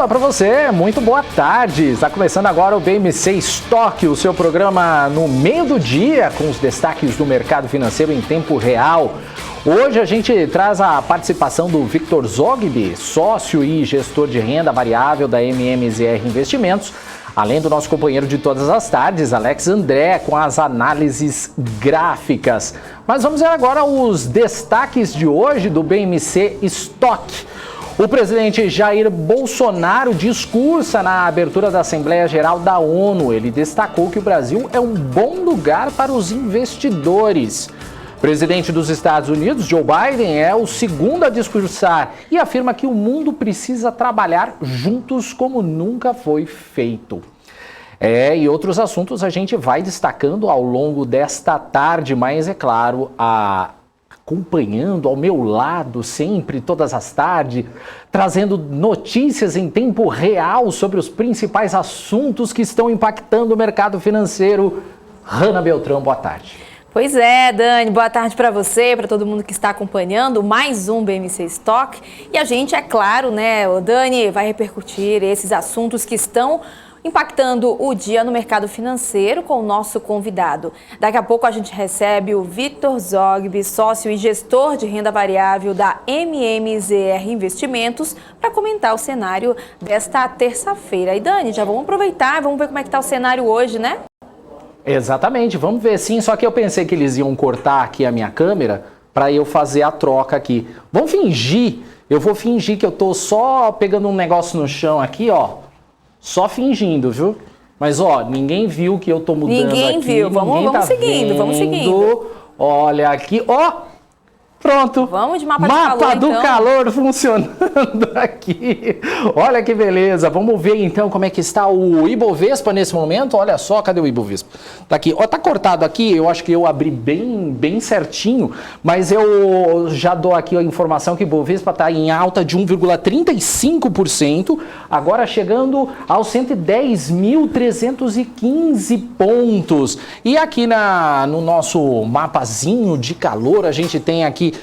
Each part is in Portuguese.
Olá para você, muito boa tarde. Está começando agora o BMC Stock, o seu programa no meio do dia com os destaques do mercado financeiro em tempo real. Hoje a gente traz a participação do Victor Zogby, sócio e gestor de renda variável da MMZR Investimentos, além do nosso companheiro de todas as tardes, Alex André, com as análises gráficas. Mas vamos ver agora os destaques de hoje do BMC Stock. O presidente Jair Bolsonaro discursa na abertura da Assembleia Geral da ONU. Ele destacou que o Brasil é um bom lugar para os investidores. O presidente dos Estados Unidos, Joe Biden, é o segundo a discursar e afirma que o mundo precisa trabalhar juntos como nunca foi feito. E outros assuntos a gente vai destacando ao longo desta tarde, mas é claro, acompanhando ao meu lado sempre, todas as tardes, trazendo notícias em tempo real sobre os principais assuntos que estão impactando o mercado financeiro. Hanna Beltrão, boa tarde. Pois é, Dani, boa tarde para você, para todo mundo que está acompanhando mais um BMC Stock. E a gente, é claro, né, o Dani vai repercutir esses assuntos que estão impactando o dia no mercado financeiro com o nosso convidado. Daqui a pouco a gente recebe o Victor Zogby, sócio e gestor de renda variável da MMZR Investimentos, para comentar o cenário desta terça-feira. E Dani, já vamos aproveitar, vamos ver como é que está o cenário hoje, né? Exatamente, vamos ver sim, só que eu pensei que eles iam cortar aqui a minha câmera para eu fazer a troca aqui. Vamos fingir, eu vou fingir que eu tô só pegando um negócio no chão aqui, ó. Só fingindo, viu? Mas, ó, ninguém viu que eu tô mudando aqui. Ninguém viu. Vamos seguindo, vamos seguindo. Olha aqui, ó. Pronto. Vamos de mapa de calor, Mapa do então. calor funcionando aqui. Olha que beleza. Vamos ver, então, como é que está o Ibovespa nesse momento. Olha só, cadê o Ibovespa? Tá aqui. Ó, tá cortado aqui. Eu acho que eu abri bem certinho, mas eu já dou aqui a informação que o Ibovespa está em alta de 1,35%, agora chegando aos 110.315 pontos. E aqui no nosso mapazinho de calor, a gente tem aqui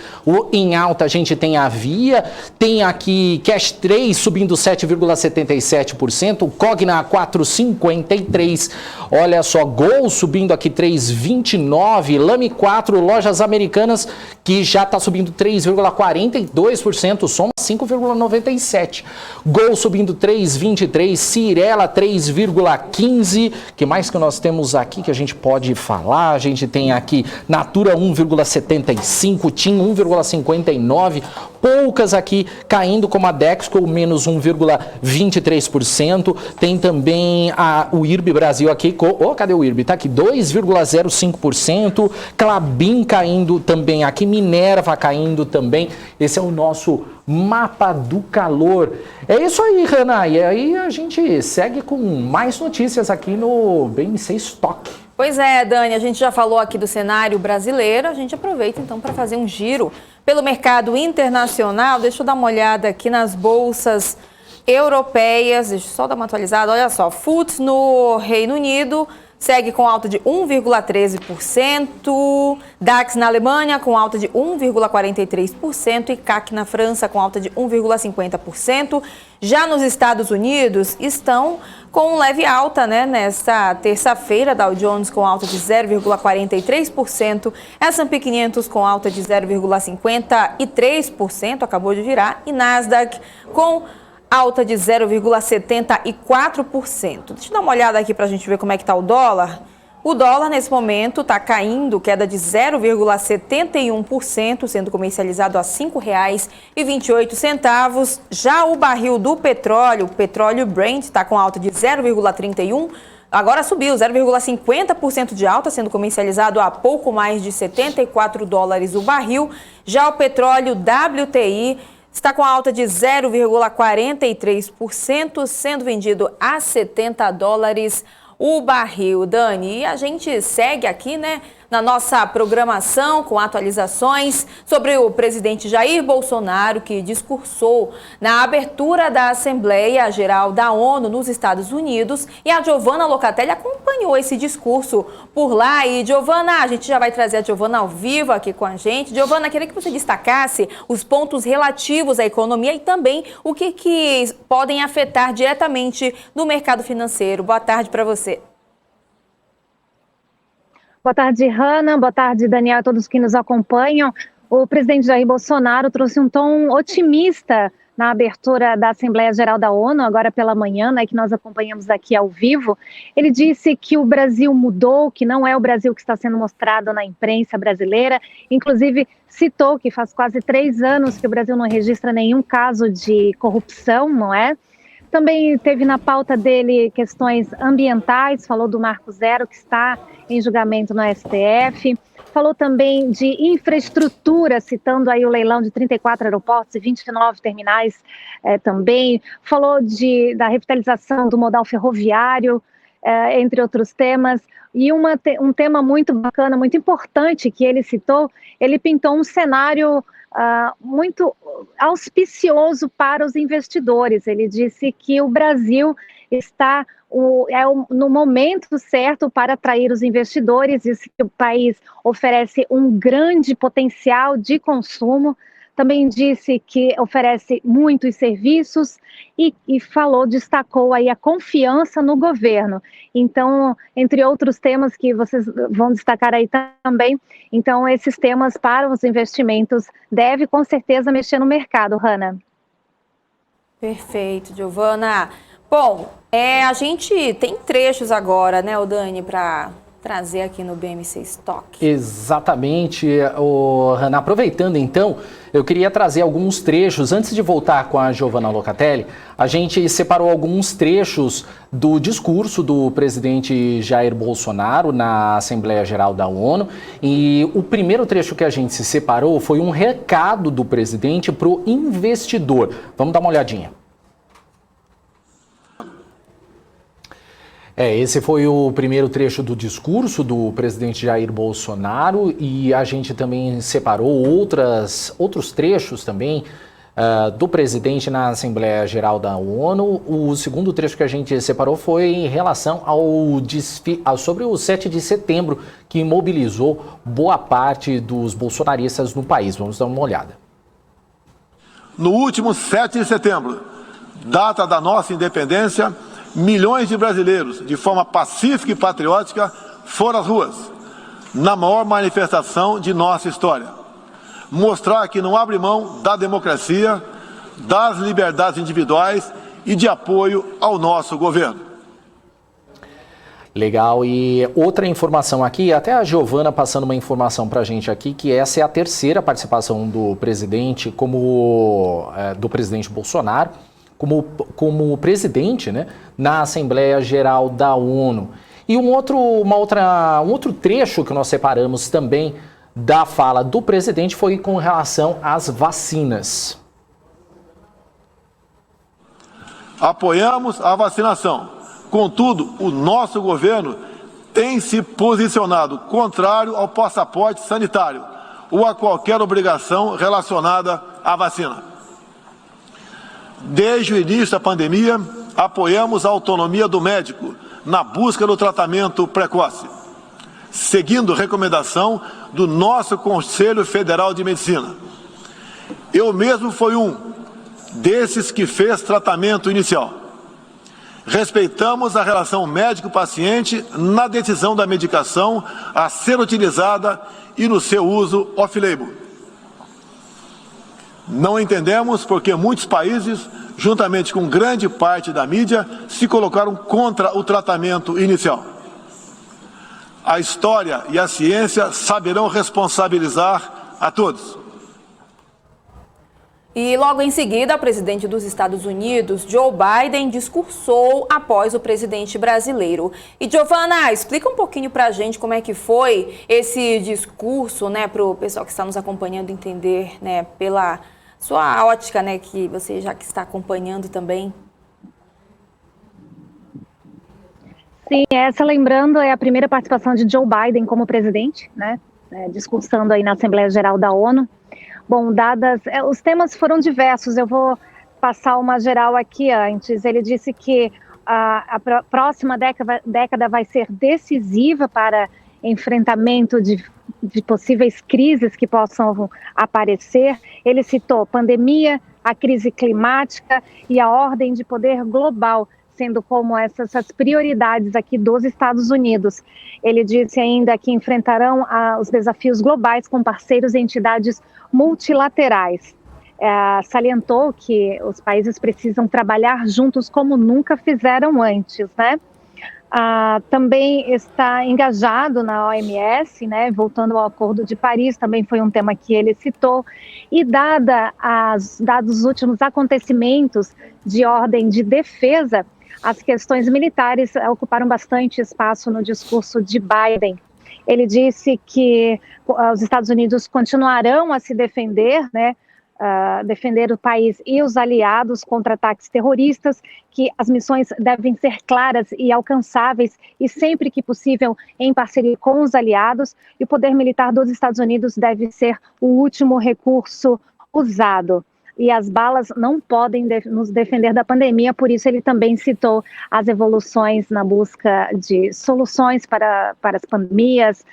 em alta, a gente tem a Via, tem aqui Cash 3 subindo 7,77%, Cogna 4,53%, olha só, Gol subindo aqui 3,29%, Lame 4, Lojas Americanas, que já está subindo 3,42%, Soma 5,97%, Gol subindo 3,23%, Cyrela 3,15%, que mais que nós temos aqui que a gente pode falar? A gente tem aqui Natura 1,75%, TIM 1,59%, poucas aqui caindo como a Dexco, menos 1,23%, tem também o IRB Brasil aqui, cadê o IRB? Tá aqui, 2,05%, Klabin caindo também aqui, Minerva caindo também, esse é o nosso mapa do calor. É isso aí, Hanna, e aí a gente segue com mais notícias aqui no BMC Stock. Pois é, Dani, a gente já falou aqui do cenário brasileiro, a gente aproveita então para fazer um giro pelo mercado internacional. Deixa eu dar uma olhada aqui nas bolsas europeias, deixa eu só dar uma atualizada, olha só, FTSE no Reino Unido segue com alta de 1,13%, DAX na Alemanha com alta de 1,43% e CAC na França com alta de 1,50%. Já nos Estados Unidos estão com leve alta, né, nesta terça-feira, Dow Jones com alta de 0,43%, S&P 500 com alta de 0,53%, acabou de virar, e Nasdaq com alta de 0,74%. Deixa eu dar uma olhada aqui para a gente ver como é que está o dólar. O dólar, nesse momento, está caindo, queda de 0,71%, sendo comercializado a R$ 5,28. Já o barril do petróleo, o petróleo Brent, está com alta de 0,31%. Agora subiu 0,50% de alta, sendo comercializado a pouco mais de $74 o barril. Já o petróleo WTI está com alta de 0,43%, sendo vendido a $70 o barril. Dani, e a gente segue aqui, né, na nossa programação com atualizações sobre o presidente Jair Bolsonaro, que discursou na abertura da Assembleia Geral da ONU nos Estados Unidos. E a Giovana Locatelli acompanhou esse discurso por lá. E, Giovana, a gente já vai trazer a Giovana ao vivo aqui com a gente. Giovana, queria que você destacasse os pontos relativos à economia e também o que podem afetar diretamente no mercado financeiro. Boa tarde para você. Boa tarde, Hanna. Boa tarde, Daniel, a todos que nos acompanham. O presidente Jair Bolsonaro trouxe um tom otimista na abertura da Assembleia Geral da ONU, agora pela manhã, né, que nós acompanhamos aqui ao vivo. Ele disse que o Brasil mudou, que não é o Brasil que está sendo mostrado na imprensa brasileira. Inclusive, citou que faz quase 3 anos que o Brasil não registra nenhum caso de corrupção, não é? Também teve na pauta dele questões ambientais, falou do Marco Zero, que está em julgamento no STF. Falou também de infraestrutura, citando aí o leilão de 34 aeroportos e 29 terminais também. Falou da revitalização do modal ferroviário, entre outros temas. E um tema muito bacana, muito importante que ele citou, ele pintou um cenário muito auspicioso para os investidores. Ele disse que o Brasil está no momento certo para atrair os investidores, disse que o país oferece um grande potencial de consumo, também disse que oferece muitos serviços e destacou aí a confiança no governo. Então, entre outros temas que vocês vão destacar aí também, então esses temas para os investimentos deve com certeza mexer no mercado, Hanna. Perfeito, Giovana. Bom, a gente tem trechos agora, né, Dani, para trazer aqui no BMC Stock. Exatamente, Hanna. Aproveitando então, eu queria trazer alguns trechos. Antes de voltar com a Giovana Locatelli, a gente separou alguns trechos do discurso do presidente Jair Bolsonaro na Assembleia Geral da ONU. E o primeiro trecho que a gente se separou foi um recado do presidente para o investidor. Vamos dar uma olhadinha. Esse foi o primeiro trecho do discurso do presidente Jair Bolsonaro e a gente também separou outros trechos também do presidente na Assembleia Geral da ONU. O segundo trecho que a gente separou foi em relação sobre o 7 de setembro, que mobilizou boa parte dos bolsonaristas no país. Vamos dar uma olhada. No último 7 de setembro, data da nossa independência, milhões de brasileiros, de forma pacífica e patriótica, foram às ruas, na maior manifestação de nossa história. Mostrar que não abre mão da democracia, das liberdades individuais e de apoio ao nosso governo. Legal, e outra informação aqui, até a Giovana passando uma informação para a gente aqui, que essa é a terceira participação do presidente, do presidente Bolsonaro, como presidente, né, na Assembleia Geral da ONU. E um outro trecho que nós separamos também da fala do presidente foi com relação às vacinas. Apoiamos a vacinação. Contudo, o nosso governo tem se posicionado contrário ao passaporte sanitário ou a qualquer obrigação relacionada à vacina. Desde o início da pandemia, apoiamos a autonomia do médico na busca do tratamento precoce, seguindo recomendação do nosso Conselho Federal de Medicina. Eu mesmo fui um desses que fez tratamento inicial. Respeitamos a relação médico-paciente na decisão da medicação a ser utilizada e no seu uso off-label. Não entendemos porque muitos países, juntamente com grande parte da mídia, se colocaram contra o tratamento inicial. A história e a ciência saberão responsabilizar a todos. E logo em seguida, o presidente dos Estados Unidos, Joe Biden, discursou após o presidente brasileiro. E, Giovana, explica um pouquinho para a gente como é que foi esse discurso, né, para o pessoal que está nos acompanhando entender, né, pela sua ótica, né, que você já que está acompanhando também. Sim, essa, lembrando, é a primeira participação de Joe Biden como presidente, né? Discursando aí na Assembleia Geral da ONU. Bom, os temas foram diversos, eu vou passar uma geral aqui antes. Ele disse que a próxima década vai ser decisiva para enfrentamento de possíveis crises que possam aparecer. Ele citou pandemia, a crise climática e a ordem de poder global, sendo como essas prioridades aqui dos Estados Unidos. Ele disse ainda que enfrentarão os desafios globais com parceiros e entidades multilaterais. Salientou que os países precisam trabalhar juntos como nunca fizeram antes, né? Também está engajado na OMS, né? Voltando ao Acordo de Paris, também foi um tema que ele citou. E dados os últimos acontecimentos de ordem de defesa, as questões militares ocuparam bastante espaço no discurso de Biden. Ele disse que os Estados Unidos continuarão a se defender, né? Defender o país e os aliados contra ataques terroristas, que as missões devem ser claras e alcançáveis e sempre que possível em parceria com os aliados, e o poder militar dos Estados Unidos deve ser o último recurso usado. E as balas não podem nos defender da pandemia, por isso ele também citou as evoluções na busca de soluções para as pandemias,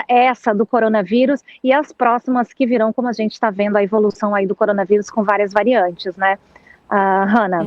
essa do coronavírus e as próximas que virão, como a gente está vendo a evolução aí do coronavírus com várias variantes, né, Hannah?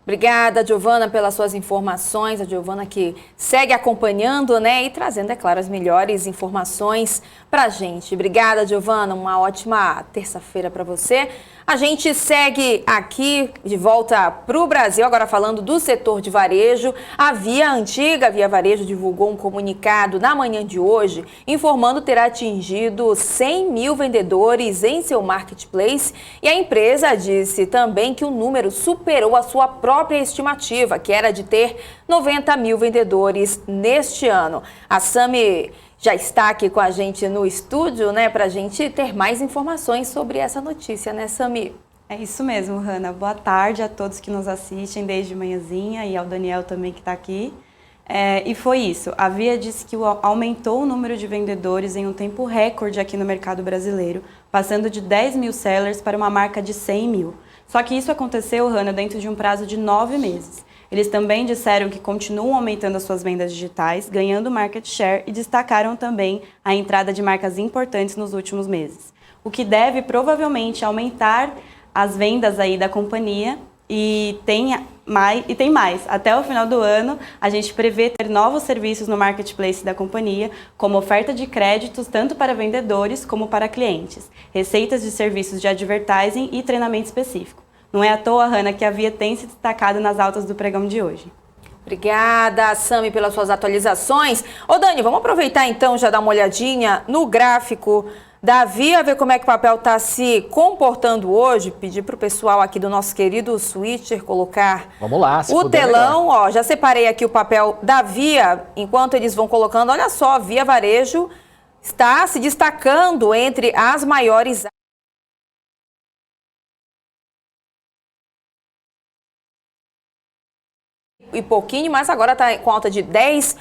Obrigada, Giovana, pelas suas informações. A Giovana que segue acompanhando, né, e trazendo, é claro, as melhores informações pra gente. Obrigada, Giovana. Uma ótima terça-feira para você. A gente segue aqui de volta para o Brasil, agora falando do setor de varejo. A antiga Via Varejo divulgou um comunicado na manhã de hoje, informando ter atingido 100 mil vendedores em seu marketplace. E a empresa disse também que o número superou a sua própria estimativa, que era de ter 90 mil vendedores neste ano. A Sami já está aqui com a gente no estúdio, né, para a gente ter mais informações sobre essa notícia, né, Sami? É isso mesmo, Hannah. Boa tarde a todos que nos assistem desde manhãzinha e ao Daniel também que está aqui. E foi isso. A Via disse que aumentou o número de vendedores em um tempo recorde aqui no mercado brasileiro, passando de 10 mil sellers para uma marca de 100 mil. Só que isso aconteceu, Hannah, dentro de um prazo de 9 meses. Eles também disseram que continuam aumentando as suas vendas digitais, ganhando market share e destacaram também a entrada de marcas importantes nos últimos meses. O que deve provavelmente aumentar as vendas aí da companhia e tem mais. Até o final do ano, a gente prevê ter novos serviços no marketplace da companhia, como oferta de créditos tanto para vendedores como para clientes, receitas de serviços de advertising e treinamento específico. Não é à toa, Hannah, que a Via tem se destacado nas altas do pregão de hoje. Obrigada, Sami, pelas suas atualizações. Ô, Dani, vamos aproveitar então, já dar uma olhadinha no gráfico da Via, ver como é que o papel está se comportando hoje. Pedir para o pessoal aqui do nosso querido Switcher colocar vamos lá, se o puder, telão. Ó, já separei aqui o papel da Via, enquanto eles vão colocando. Olha só, a Via Varejo está se destacando entre as maiores e pouquinho, mas agora está com alta de 10%,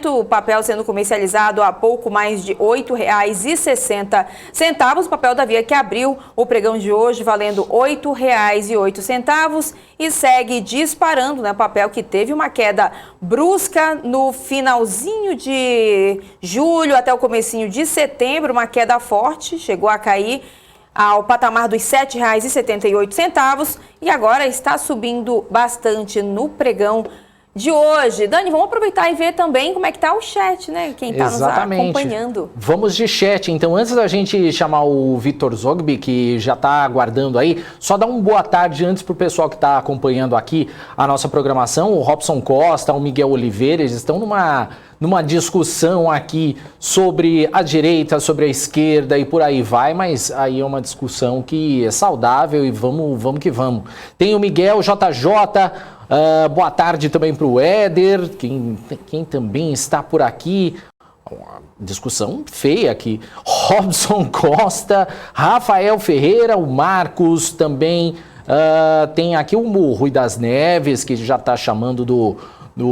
o papel sendo comercializado a pouco mais de R$ 8,60. O papel da Via que abriu o pregão de hoje valendo R$ 8,08 e segue disparando, né? O papel que teve uma queda brusca no finalzinho de julho até o comecinho de setembro, uma queda forte, chegou a cair ao patamar dos R$ 7,78 e agora está subindo bastante no pregão de hoje. Dani, vamos aproveitar e ver também como é que está o chat, né? Quem está nos acompanhando. Vamos de chat. Então, antes da gente chamar o Vitor Zogby, que já está aguardando aí, só dar uma boa tarde antes para o pessoal que está acompanhando aqui a nossa programação. O Robson Costa, o Miguel Oliveira, eles estão numa discussão aqui sobre a direita, sobre a esquerda e por aí vai, mas aí é uma discussão que é saudável e vamos que vamos. Tem o Miguel JJ, boa tarde também para o Éder, quem também está por aqui. Uma discussão feia aqui. Robson Costa, Rafael Ferreira, o Marcos também. Tem aqui o Rui das Neves, que já está chamando do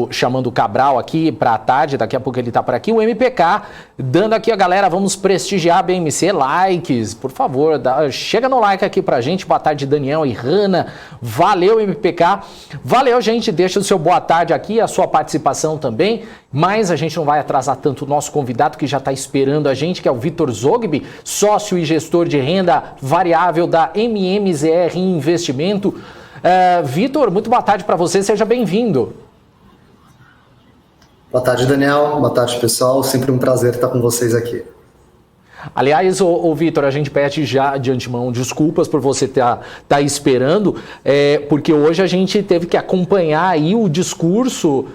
chamando o Cabral aqui para a tarde, daqui a pouco ele está por aqui, o MPK, dando aqui a galera, vamos prestigiar a BMC, likes, por favor, chega no like aqui pra gente, boa tarde Daniel e Hanna, valeu MPK, valeu gente, deixa o seu boa tarde aqui, a sua participação também, mas a gente não vai atrasar tanto o nosso convidado que já está esperando a gente, que é o Vitor Zogby, sócio e gestor de renda variável da MMZR Investimento. Vitor, muito boa tarde para você, seja bem-vindo. Boa tarde, Daniel. Boa tarde, pessoal. Sempre um prazer estar com vocês aqui. Aliás, Vitor, a gente pede já de antemão desculpas por você estar esperando, porque hoje a gente teve que acompanhar aí o discurso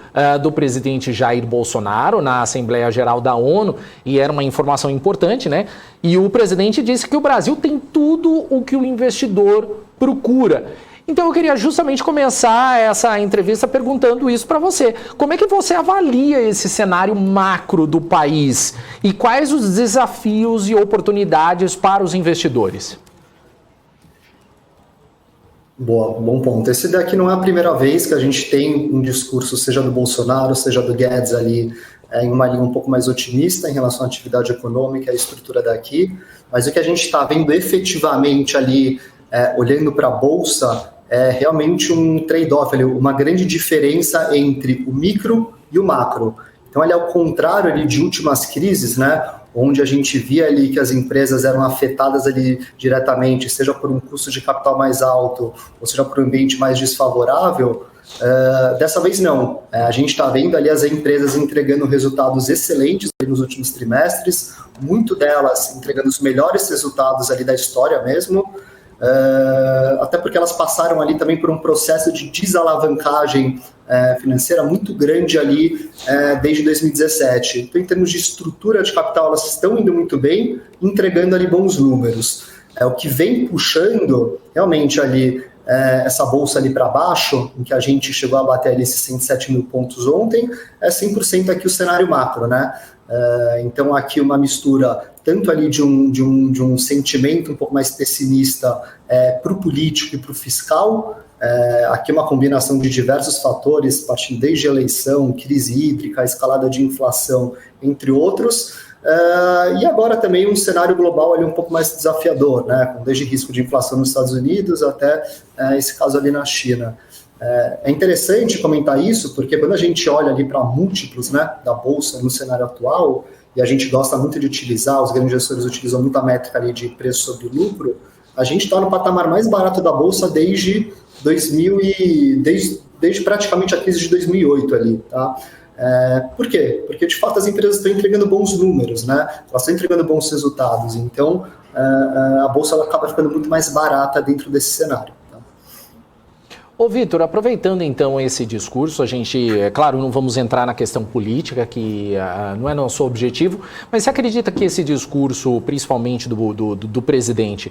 do presidente Jair Bolsonaro na Assembleia Geral da ONU, e era uma informação importante, né? E o presidente disse que o Brasil tem tudo o que o investidor procura. Então eu queria justamente começar essa entrevista perguntando isso para você. Como é que você avalia esse cenário macro do país e quais os desafios e oportunidades para os investidores? Boa, bom ponto. Esse daqui não é a primeira vez que a gente tem um discurso, seja do Bolsonaro, seja do Guedes ali, em uma linha um pouco mais otimista em relação à atividade econômica e à estrutura daqui, mas o que a gente está vendo efetivamente ali, olhando para a Bolsa, é realmente um trade-off, uma grande diferença entre o micro e o macro. Então, ali, ao contrário ali, de últimas crises, né, onde a gente via ali que as empresas eram afetadas ali diretamente, seja por um custo de capital mais alto, ou seja por um ambiente mais desfavorável, dessa vez não. A gente está vendo ali as empresas entregando resultados excelentes nos últimos trimestres, muito delas entregando os melhores resultados ali da história mesmo, até porque elas passaram ali também por um processo de desalavancagem financeira muito grande ali desde 2017. Então, em termos de estrutura de capital, elas estão indo muito bem, entregando ali bons números. O que vem puxando realmente ali essa bolsa ali para baixo, em que a gente chegou a bater ali esses 107 mil pontos ontem, é 100% aqui o cenário macro, né? Então, aqui uma mistura tanto ali de um sentimento um pouco mais pessimista para o político e para o fiscal, aqui uma combinação de diversos fatores, partindo desde eleição, crise hídrica, escalada de inflação, entre outros, e agora também um cenário global ali um pouco mais desafiador, né, com desde risco de inflação nos Estados Unidos até esse caso ali na China. É interessante comentar isso, porque quando a gente olha ali para múltiplos, né, da Bolsa no cenário atual, e a gente gosta muito de utilizar, os grandes gestores utilizam muito a métrica ali de preço sobre lucro, a gente está no patamar mais barato da Bolsa desde praticamente a crise de 2008 ali, tá? Por quê? Porque de fato as empresas estão entregando bons números, né? Elas estão entregando bons resultados, então a Bolsa ela acaba ficando muito mais barata dentro desse cenário. Ô Vitor, aproveitando então esse discurso, a gente, claro, não vamos entrar na questão política, que não é nosso objetivo, mas você acredita que esse discurso, principalmente do presidente,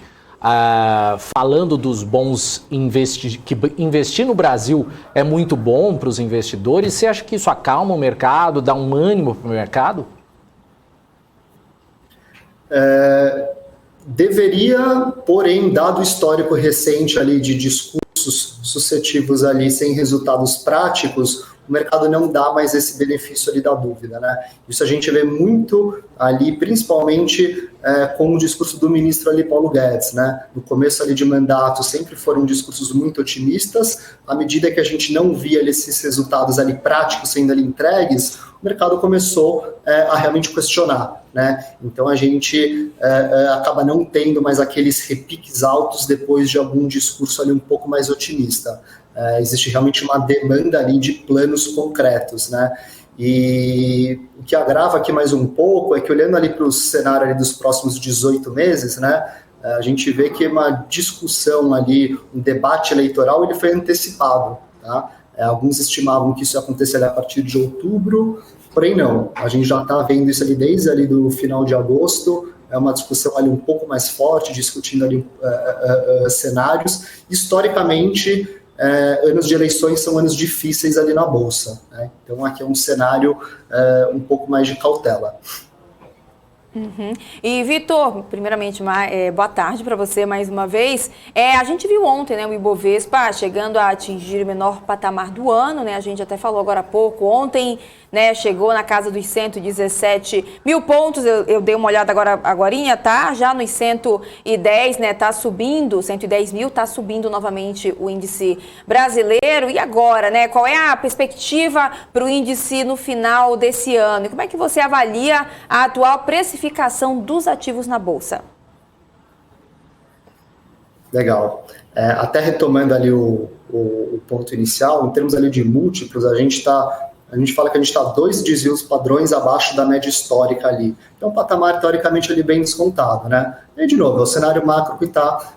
falando dos bons que investir no Brasil é muito bom para os investidores, você acha que isso acalma o mercado, dá um ânimo para o mercado? Deveria, porém, dado o histórico recente ali de discursos suscetivos ali sem resultados práticos, o mercado não dá mais esse benefício ali da dúvida, né? Isso a gente vê muito ali, principalmente com o discurso do ministro ali, Paulo Guedes, né? No começo ali de mandato sempre foram discursos muito otimistas, à medida que a gente não via ali esses resultados ali práticos sendo ali entregues, o mercado começou a realmente questionar, né? Então a gente acaba não tendo mais aqueles repiques altos depois de algum discurso ali um pouco mais otimista. Existe realmente uma demanda ali de planos concretos, né? E o que agrava aqui mais um pouco é que, olhando ali para o cenário ali dos próximos 18 meses, né, a gente vê que uma discussão ali, um debate eleitoral, ele foi antecipado, tá? Alguns estimavam que isso ia acontecer a partir de outubro, porém não. A gente já está vendo isso ali desde ali do final de agosto, é uma discussão ali um pouco mais forte, discutindo ali cenários. Historicamente, anos de eleições são anos difíceis ali na Bolsa, né? Então aqui é um cenário um pouco mais de cautela. E, Vitor, primeiramente, boa tarde para você mais uma vez. A gente viu ontem, né, o Ibovespa chegando a atingir o menor patamar do ano, né? A gente até falou agora há pouco. Ontem, né, chegou na casa dos 117 mil pontos. Eu dei uma olhada agorinha, tá? Já nos 110, né? Tá subindo, 110 mil, tá subindo novamente o índice brasileiro. E agora, né? Qual é a perspectiva para o índice no final desse ano? E como é que você avalia a atual precificação dos ativos na Bolsa? Legal. Até retomando ali o ponto inicial, em termos ali de múltiplos, a gente fala que a gente está 2 desvios padrões abaixo da média histórica ali. Então, um patamar teoricamente ali bem descontado, né? E, de novo, é o cenário macro que está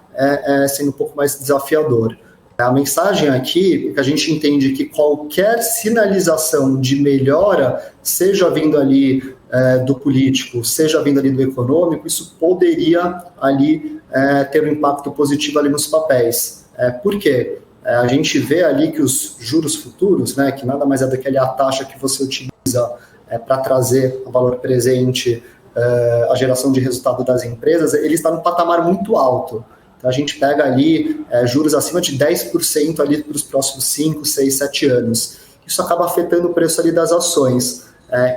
sendo um pouco mais desafiador. A mensagem aqui é que a gente entende que qualquer sinalização de melhora, seja vindo ali do político, seja vindo ali do econômico, isso poderia ali ter um impacto positivo ali nos papéis. Por quê? A gente vê ali que os juros futuros, né, que nada mais é do que a taxa que você utiliza para trazer a valor presente a geração de resultado das empresas, ele está num patamar muito alto. Então, a gente pega ali juros acima de 10% ali para os próximos 5, 6, 7 anos. Isso acaba afetando o preço ali das ações.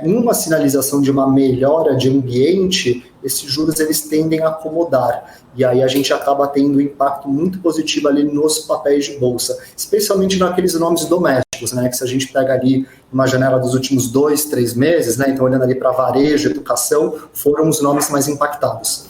Em uma sinalização de uma melhora de ambiente, esses juros eles tendem a acomodar. E aí a gente acaba tendo um impacto muito positivo ali nos papéis de bolsa, especialmente naqueles nomes domésticos, né? Que se a gente pega ali uma janela dos últimos 2, 3 meses, né? Então olhando ali para varejo, educação, foram os nomes mais impactados.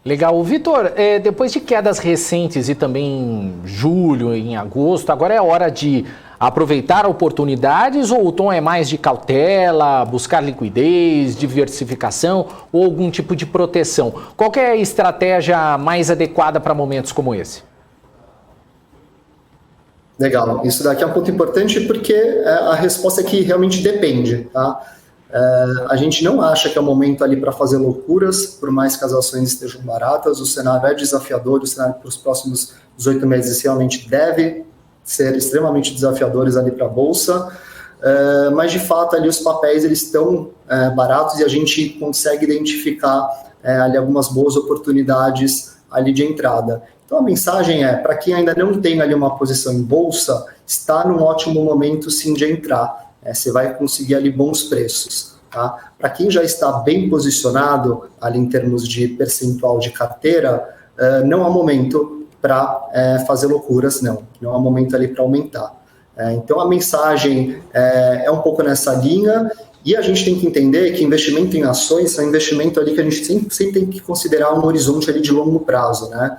Legal. Vitor, depois de quedas recentes e também em julho, em agosto, agora é hora de aproveitar oportunidades ou o tom é mais de cautela, buscar liquidez, diversificação ou algum tipo de proteção? Qual que é a estratégia mais adequada para momentos como esse? Legal. Isso daqui é um ponto importante porque a resposta é que realmente depende, tá? A gente não acha que é o momento ali para fazer loucuras, por mais que as ações estejam baratas, o cenário é desafiador, o cenário para os próximos 18 meses realmente deve ser extremamente desafiadores ali para a Bolsa, mas de fato ali os papéis eles estão baratos e a gente consegue identificar ali algumas boas oportunidades ali de entrada. Então a mensagem para quem ainda não tem ali uma posição em Bolsa, está num ótimo momento sim de entrar. Você vai conseguir ali bons preços. Tá? Para quem já está bem posicionado ali em termos de percentual de carteira, não há momento para fazer loucuras, não há momento ali para aumentar. Então a mensagem é um pouco nessa linha e a gente tem que entender que investimento em ações é um investimento ali que a gente sempre tem que considerar um horizonte ali de longo prazo. Né?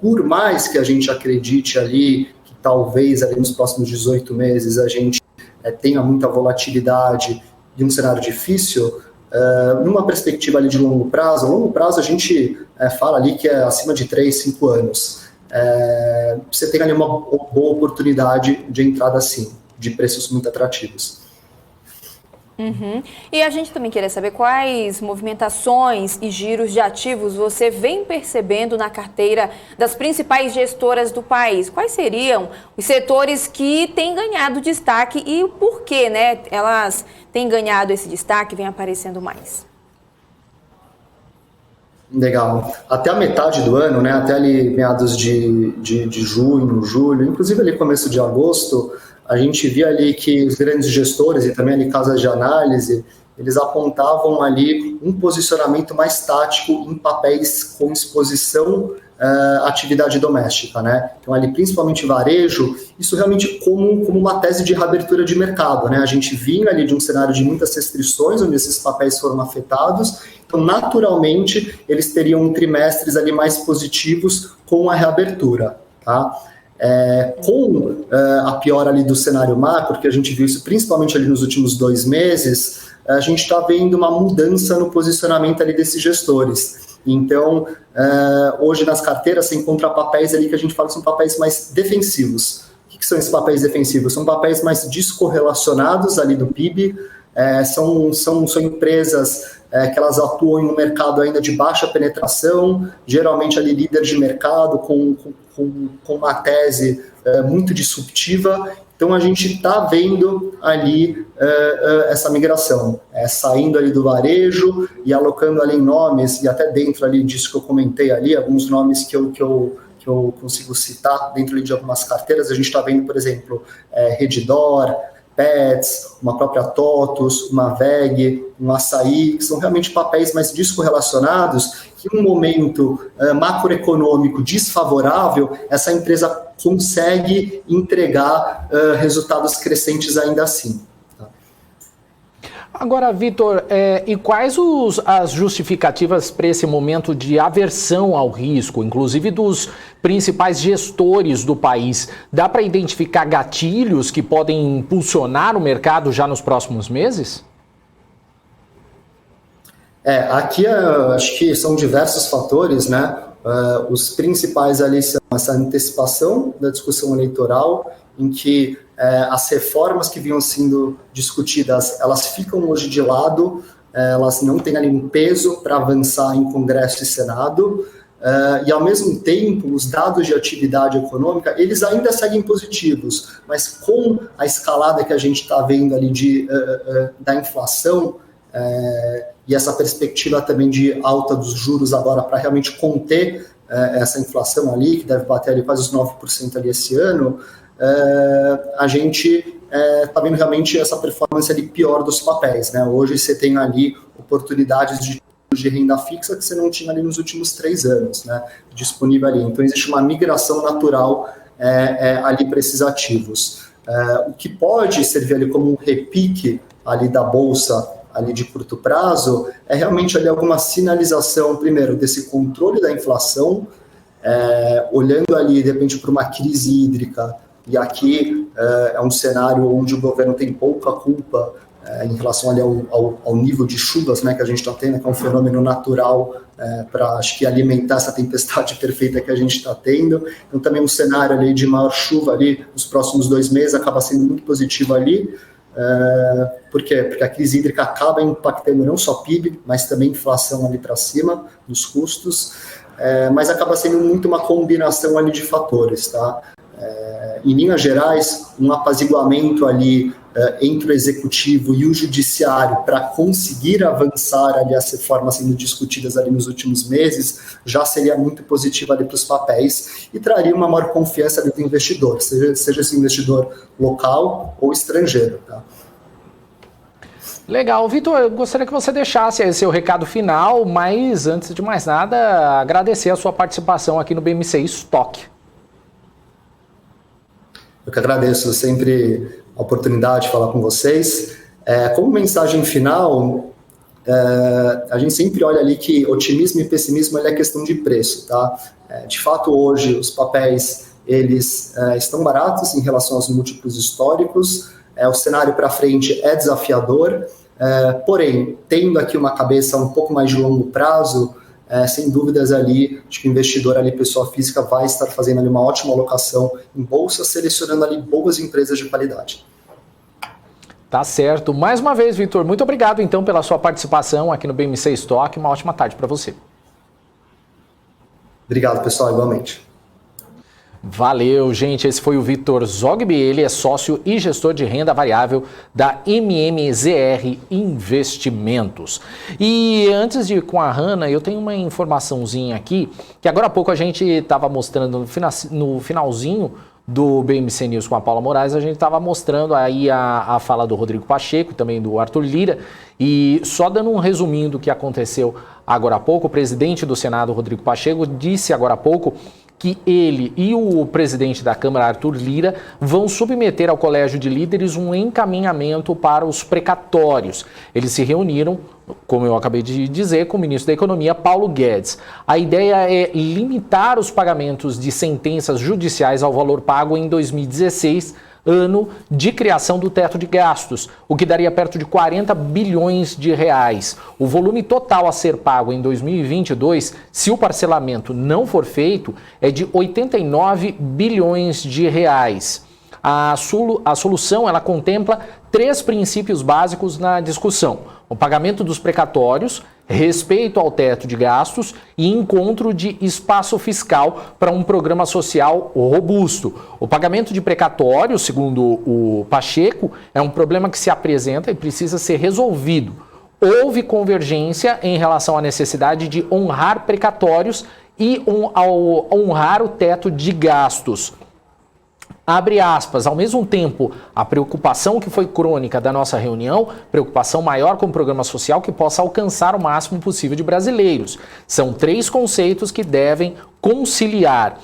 Por mais que a gente acredite ali que talvez ali nos próximos 18 meses a gente tenha muita volatilidade de um cenário difícil, numa perspectiva ali de longo prazo a gente fala ali que é acima de 3, 5 anos. Você tem ali uma boa oportunidade de entrada sim, de preços muito atrativos. E a gente também queria saber quais movimentações e giros de ativos você vem percebendo na carteira das principais gestoras do país. Quais seriam os setores que têm ganhado destaque e por que, né, elas têm ganhado esse destaque, vem aparecendo mais? Legal. Até a metade do ano, né, até ali meados de junho, julho, inclusive ali começo de agosto, a gente via ali que os grandes gestores e também ali casas de análise, eles apontavam ali um posicionamento mais tático em papéis com exposição à atividade doméstica, né? Então ali principalmente varejo, isso realmente como uma tese de reabertura de mercado, né? A gente vinha ali de um cenário de muitas restrições, onde esses papéis foram afetados, então naturalmente eles teriam trimestres ali mais positivos com a reabertura, tá? Com a piora ali do cenário macro, que a gente viu isso principalmente ali nos últimos 2 meses, a gente está vendo uma mudança no posicionamento ali desses gestores. Então, hoje nas carteiras você encontra papéis ali que a gente fala que são papéis mais defensivos. O que são esses papéis defensivos? São papéis mais descorrelacionados ali do PIB, são empresas que elas atuam em um mercado ainda de baixa penetração, geralmente ali líder de mercado, com uma tese muito disruptiva. Então, a gente está vendo ali essa migração, saindo ali do varejo e alocando ali nomes, e até dentro ali disso que eu comentei ali, alguns nomes que eu consigo citar dentro ali de algumas carteiras. A gente está vendo, por exemplo, Redditor, Pets, uma própria TOTUS, uma VEG, um Açaí, que são realmente papéis mais descorrelacionados, que em um momento macroeconômico desfavorável, essa empresa consegue entregar resultados crescentes ainda assim. Tá? Agora, Vitor, e quais as justificativas para esse momento de aversão ao risco, inclusive dos principais gestores do país? Dá para identificar gatilhos que podem impulsionar o mercado já nos próximos meses? Aqui acho que são diversos fatores, né? Os principais ali são essa antecipação da discussão eleitoral, em que as reformas que vinham sendo discutidas, elas ficam hoje de lado, elas não têm ali um peso para avançar em Congresso e Senado, e ao mesmo tempo os dados de atividade econômica, eles ainda seguem positivos, mas com a escalada que a gente está vendo ali da inflação, e essa perspectiva também de alta dos juros agora para realmente conter essa inflação ali, que deve bater ali quase os 9% ali esse ano, a gente está vendo realmente essa performance ali pior dos papéis, né? Hoje você tem ali oportunidades de renda fixa que você não tinha ali nos últimos 3 anos, né? Disponível ali. Então existe uma migração natural ali para esses ativos. O que pode servir ali como um repique ali da bolsa ali de curto prazo, é realmente ali alguma sinalização, primeiro, desse controle da inflação, olhando ali, de repente, para uma crise hídrica, e aqui é um cenário onde o governo tem pouca culpa em relação ali ao nível de chuvas, né, que a gente está tendo, que é um fenômeno natural para, acho que, alimentar essa tempestade perfeita que a gente está tendo. Então, também um cenário ali de maior chuva ali nos próximos 2 meses acaba sendo muito positivo ali. Por quê? Porque a crise hídrica acaba impactando não só PIB, mas também inflação ali para cima, dos custos, mas acaba sendo muito uma combinação ali de fatores, tá? Em linhas gerais, um apaziguamento ali entre o executivo e o judiciário para conseguir avançar ali as reformas sendo discutidas ali nos últimos meses, já seria muito positivo ali para os papéis e traria uma maior confiança ali do investidor, seja esse investidor local ou estrangeiro, tá? Legal. Vitor, eu gostaria que você deixasse aí seu recado final, mas antes de mais nada, agradecer a sua participação aqui no BMC Stock. Eu que agradeço sempre a oportunidade de falar com vocês. Como mensagem final, a gente sempre olha ali que otimismo e pessimismo é questão de preço, tá? De fato, hoje, os papéis, eles estão baratos em relação aos múltiplos históricos, o cenário para frente é desafiador, porém, tendo aqui uma cabeça um pouco mais de longo prazo, sem dúvidas ali, acho que o investidor ali, pessoa física, vai estar fazendo ali uma ótima alocação em bolsa, selecionando ali boas empresas de qualidade. Tá certo. Mais uma vez, Vitor, muito obrigado então pela sua participação aqui no BMC Stock. Uma ótima tarde para você. Obrigado, pessoal, igualmente. Valeu, gente. Esse foi o Vitor Zogby, ele é sócio e gestor de renda variável da MMZR Investimentos. E antes de ir com a Hanna, eu tenho uma informaçãozinha aqui, que agora há pouco a gente estava mostrando no finalzinho do BMC News com a Paula Moraes, a gente estava mostrando aí a fala do Rodrigo Pacheco e também do Arthur Lira, e só dando um resuminho do que aconteceu agora há pouco, o presidente do Senado, Rodrigo Pacheco, disse agora há pouco que ele e o presidente da Câmara, Arthur Lira, vão submeter ao Colégio de Líderes um encaminhamento para os precatórios. Eles se reuniram, como eu acabei de dizer, com o ministro da Economia, Paulo Guedes. A ideia é limitar os pagamentos de sentenças judiciais ao valor pago em 2016, ano de criação do teto de gastos, o que daria perto de 40 bilhões de reais. O volume total a ser pago em 2022, se o parcelamento não for feito, é de 89 bilhões de reais. A solução, ela contempla 3 princípios básicos na discussão: o pagamento dos precatórios, respeito ao teto de gastos e encontro de espaço fiscal para um programa social robusto. O pagamento de precatórios, segundo o Pacheco, é um problema que se apresenta e precisa ser resolvido. Houve convergência em relação à necessidade de honrar precatórios e ao honrar o teto de gastos. Abre aspas, ao mesmo tempo, a preocupação que foi crônica da nossa reunião, preocupação maior com o programa social que possa alcançar o máximo possível de brasileiros. São 3 conceitos que devem conciliar,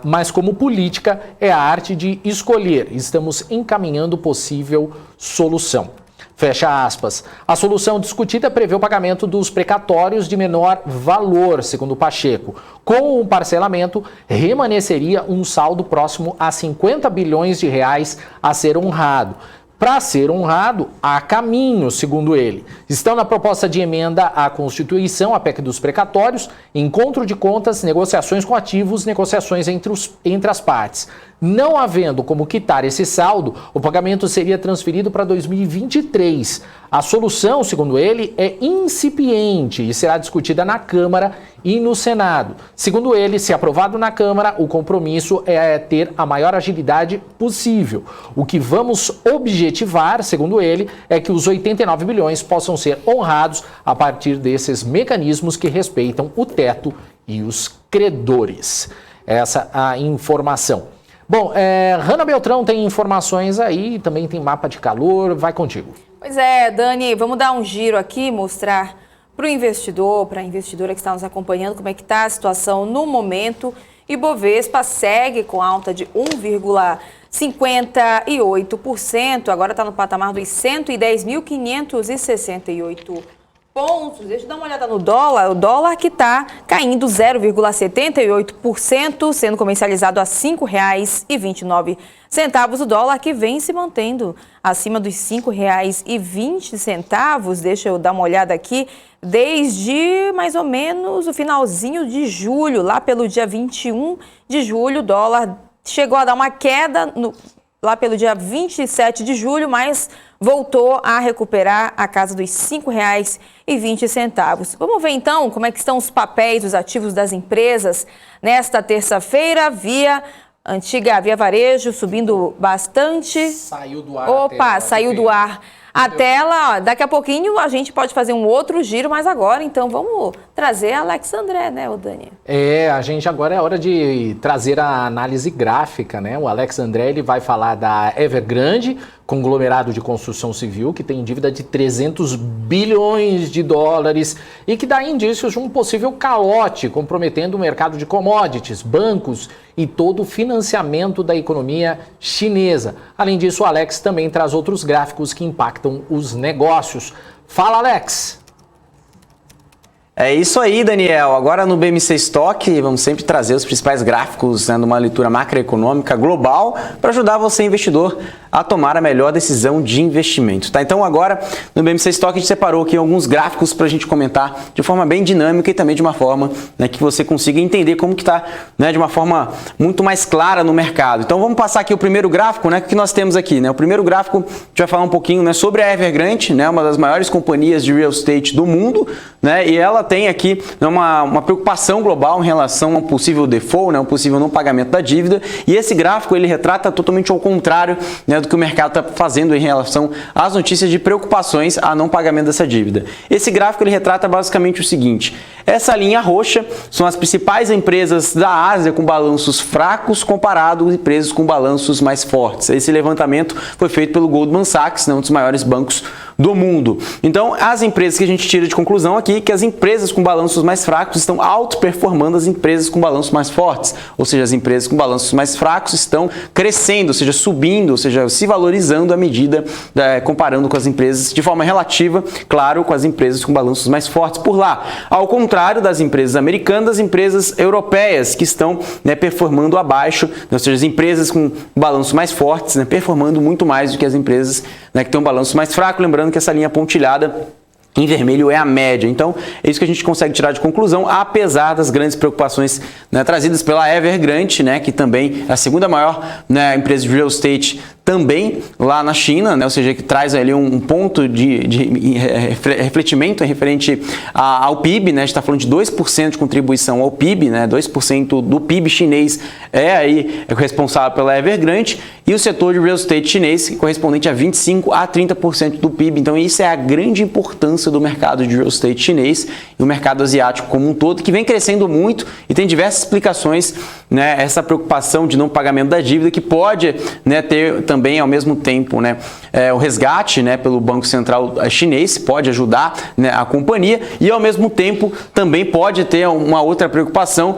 mas como política é a arte de escolher. Estamos encaminhando possível solução. Fecha aspas. A solução discutida prevê o pagamento dos precatórios de menor valor, segundo Pacheco. Com o parcelamento, remanesceria um saldo próximo a 50 bilhões de reais a ser honrado. Para ser honrado, há caminho, segundo ele. Estão na proposta de emenda à Constituição, a PEC dos precatórios, encontro de contas, negociações com ativos, negociações entre as partes. Não havendo como quitar esse saldo, o pagamento seria transferido para 2023. A solução, segundo ele, é incipiente e será discutida na Câmara e no Senado. Segundo ele, se aprovado na Câmara, o compromisso é ter a maior agilidade possível. O que vamos objetivar, segundo ele, é que os 89 bilhões possam ser honrados a partir desses mecanismos que respeitam o teto e os credores. Essa é a informação. Bom, Hanna Beltrão tem informações aí, também tem mapa de calor, vai contigo. Pois é, Dani, vamos dar um giro aqui, mostrar para o investidor, para a investidora que está nos acompanhando, como é que está a situação no momento. Ibovespa segue com alta de 1,58%, agora está no patamar dos 110.568 pontos. Deixa eu dar uma olhada no dólar. O dólar que está caindo 0,78%, sendo comercializado a R$ 5,29. O dólar que vem se mantendo acima dos R$ 5,20. Deixa eu dar uma olhada aqui. Desde mais ou menos o finalzinho de julho, lá pelo dia 21 de julho, o dólar chegou a dar uma queda lá pelo dia 27 de julho, mas voltou a recuperar a casa dos R$ 5,20. Vamos ver então como é que estão os papéis, os ativos das empresas nesta terça-feira. Via Varejo subindo bastante. Saiu do ar. Opa, saiu do ar. A tela, ó, daqui a pouquinho a gente pode fazer um outro giro, mas agora então vamos trazer a Alex André, né, Dani? A gente agora é hora de trazer a análise gráfica, né? O Alex André, ele vai falar da Evergrande, conglomerado de construção civil, que tem dívida de 300 bilhões de dólares e que dá indícios de um possível calote, comprometendo o mercado de commodities, bancos e todo o financiamento da economia chinesa. Além disso, o Alex também traz outros gráficos que impactam os negócios. Fala, Alex! É isso aí, Daniel. Agora no BMC Stock, vamos sempre trazer os principais gráficos, né, numa leitura macroeconômica global para ajudar você, investidor, a tomar a melhor decisão de investimento. Tá? Então agora no BMC Stock a gente separou aqui alguns gráficos para a gente comentar de forma bem dinâmica e também de uma forma, né, que você consiga entender como que está, né, de uma forma muito mais clara no mercado. Então vamos passar aqui o primeiro gráfico, né, que nós temos aqui. Né? O primeiro gráfico a gente vai falar um pouquinho, né, sobre a Evergrande, né, uma das maiores companhias de real estate do mundo, né, e ela tem aqui uma preocupação global em relação a um possível default, né, um possível não pagamento da dívida, e esse gráfico ele retrata totalmente ao contrário, né, do que o mercado está fazendo em relação às notícias de preocupações a não pagamento dessa dívida. Esse gráfico ele retrata basicamente o seguinte: essa linha roxa são as principais empresas da Ásia com balanços fracos comparado a empresas com balanços mais fortes. Esse levantamento foi feito pelo Goldman Sachs, né, um dos maiores bancos do mundo. Então, as empresas que a gente tira de conclusão aqui, que as empresas com balanços mais fracos estão outperformando as empresas com balanços mais fortes, ou seja, as empresas com balanços mais fracos estão crescendo, ou seja, subindo, ou seja, se valorizando à medida, comparando com as empresas de forma relativa, claro, com as empresas com balanços mais fortes por lá. Ao contrário das empresas americanas, as empresas europeias que estão, né, performando abaixo, ou seja, as empresas com balanços mais fortes, né, performando muito mais do que as empresas, né, que têm um balanço mais fraco, lembrando que essa linha pontilhada em vermelho é a média. Então, é isso que a gente consegue tirar de conclusão, apesar das grandes preocupações, né, trazidas pela Evergrande, né, que também é a segunda maior, né, empresa de real estate também lá na China, né? Ou seja, que traz ali um ponto de refletimento referente ao PIB, né? A gente está falando de 2% de contribuição ao PIB, né? 2% do PIB chinês é responsável pela Evergrande, e o setor de real estate chinês correspondente a 25% a 30% do PIB. Então isso é a grande importância do mercado de real estate chinês e o mercado asiático como um todo, que vem crescendo muito e tem diversas explicações, né? Essa preocupação de não pagamento da dívida, que pode, né, ter também ao mesmo tempo, né, o resgate, né, pelo Banco Central chinês, pode ajudar, né, a companhia, e ao mesmo tempo também pode ter uma outra preocupação,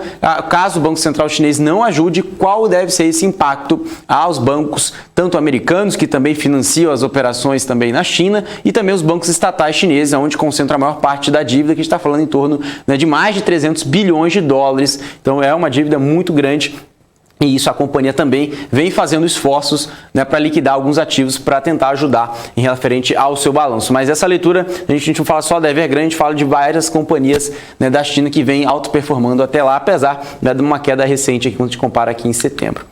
caso o Banco Central chinês não ajude, qual deve ser esse impacto aos bancos, tanto americanos, que também financiam as operações também na China, e também os bancos estatais chineses, onde concentra a maior parte da dívida, que a gente está falando em torno, né, de mais de 300 bilhões de dólares. Então é uma dívida muito grande. E isso a companhia também vem fazendo esforços, né, para liquidar alguns ativos para tentar ajudar em referente ao seu balanço. Mas essa leitura, a gente não fala só da Evergrande, a gente fala de várias companhias, né, da China que vem autoperformando até lá, apesar, né, de uma queda recente aqui, quando a gente compara aqui em setembro.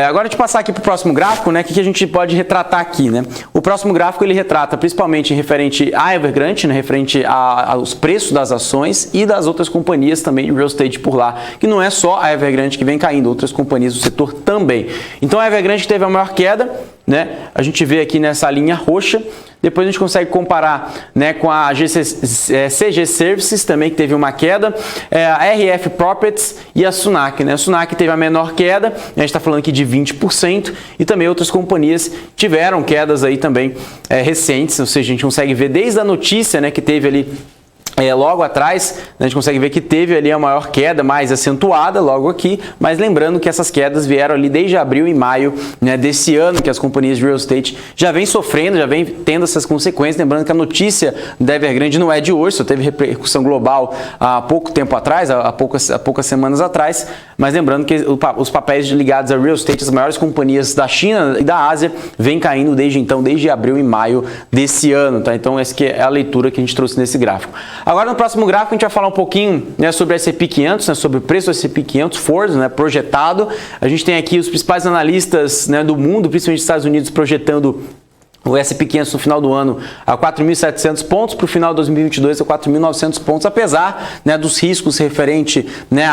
Agora, de passar aqui para o próximo gráfico, né, o que a gente pode retratar aqui, né? O próximo gráfico ele retrata principalmente referente à Evergrande, né, referente aos preços das ações e das outras companhias também de real estate por lá, que não é só a Evergrande que vem caindo, outras companhias do setor também. Então a Evergrande teve a maior queda, né? A gente vê aqui nessa linha roxa. Depois a gente consegue comparar, né, com a CG Services também, que teve uma queda, a RF Properties e a Sunac, né? A Sunac teve a menor queda, a gente está falando aqui de 20%, e também outras companhias tiveram quedas aí também recentes, ou seja, a gente consegue ver desde a notícia, né, que teve ali logo atrás, a gente consegue ver que teve ali a maior queda mais acentuada logo aqui, mas lembrando que essas quedas vieram ali desde abril e maio, né, desse ano, que as companhias de real estate já vêm sofrendo, já vêm tendo essas consequências. Lembrando que a notícia da Evergrande não é de hoje, só teve repercussão global há pouco tempo atrás, há poucas semanas atrás, mas lembrando que os papéis ligados a real estate, as maiores companhias da China e da Ásia, vêm caindo desde abril e maio desse ano, tá? Então essa que é a leitura que a gente trouxe nesse gráfico. Agora, no próximo gráfico, a gente vai falar um pouquinho, né, sobre o S&P 500, né, sobre o preço do S&P 500 Forward, né, projetado. A gente tem aqui os principais analistas, né, do mundo, principalmente dos Estados Unidos, projetando o S&P 500 no final do ano a 4.700 pontos, para o final de 2022 a 4.900 pontos, apesar, né, dos riscos referente, né,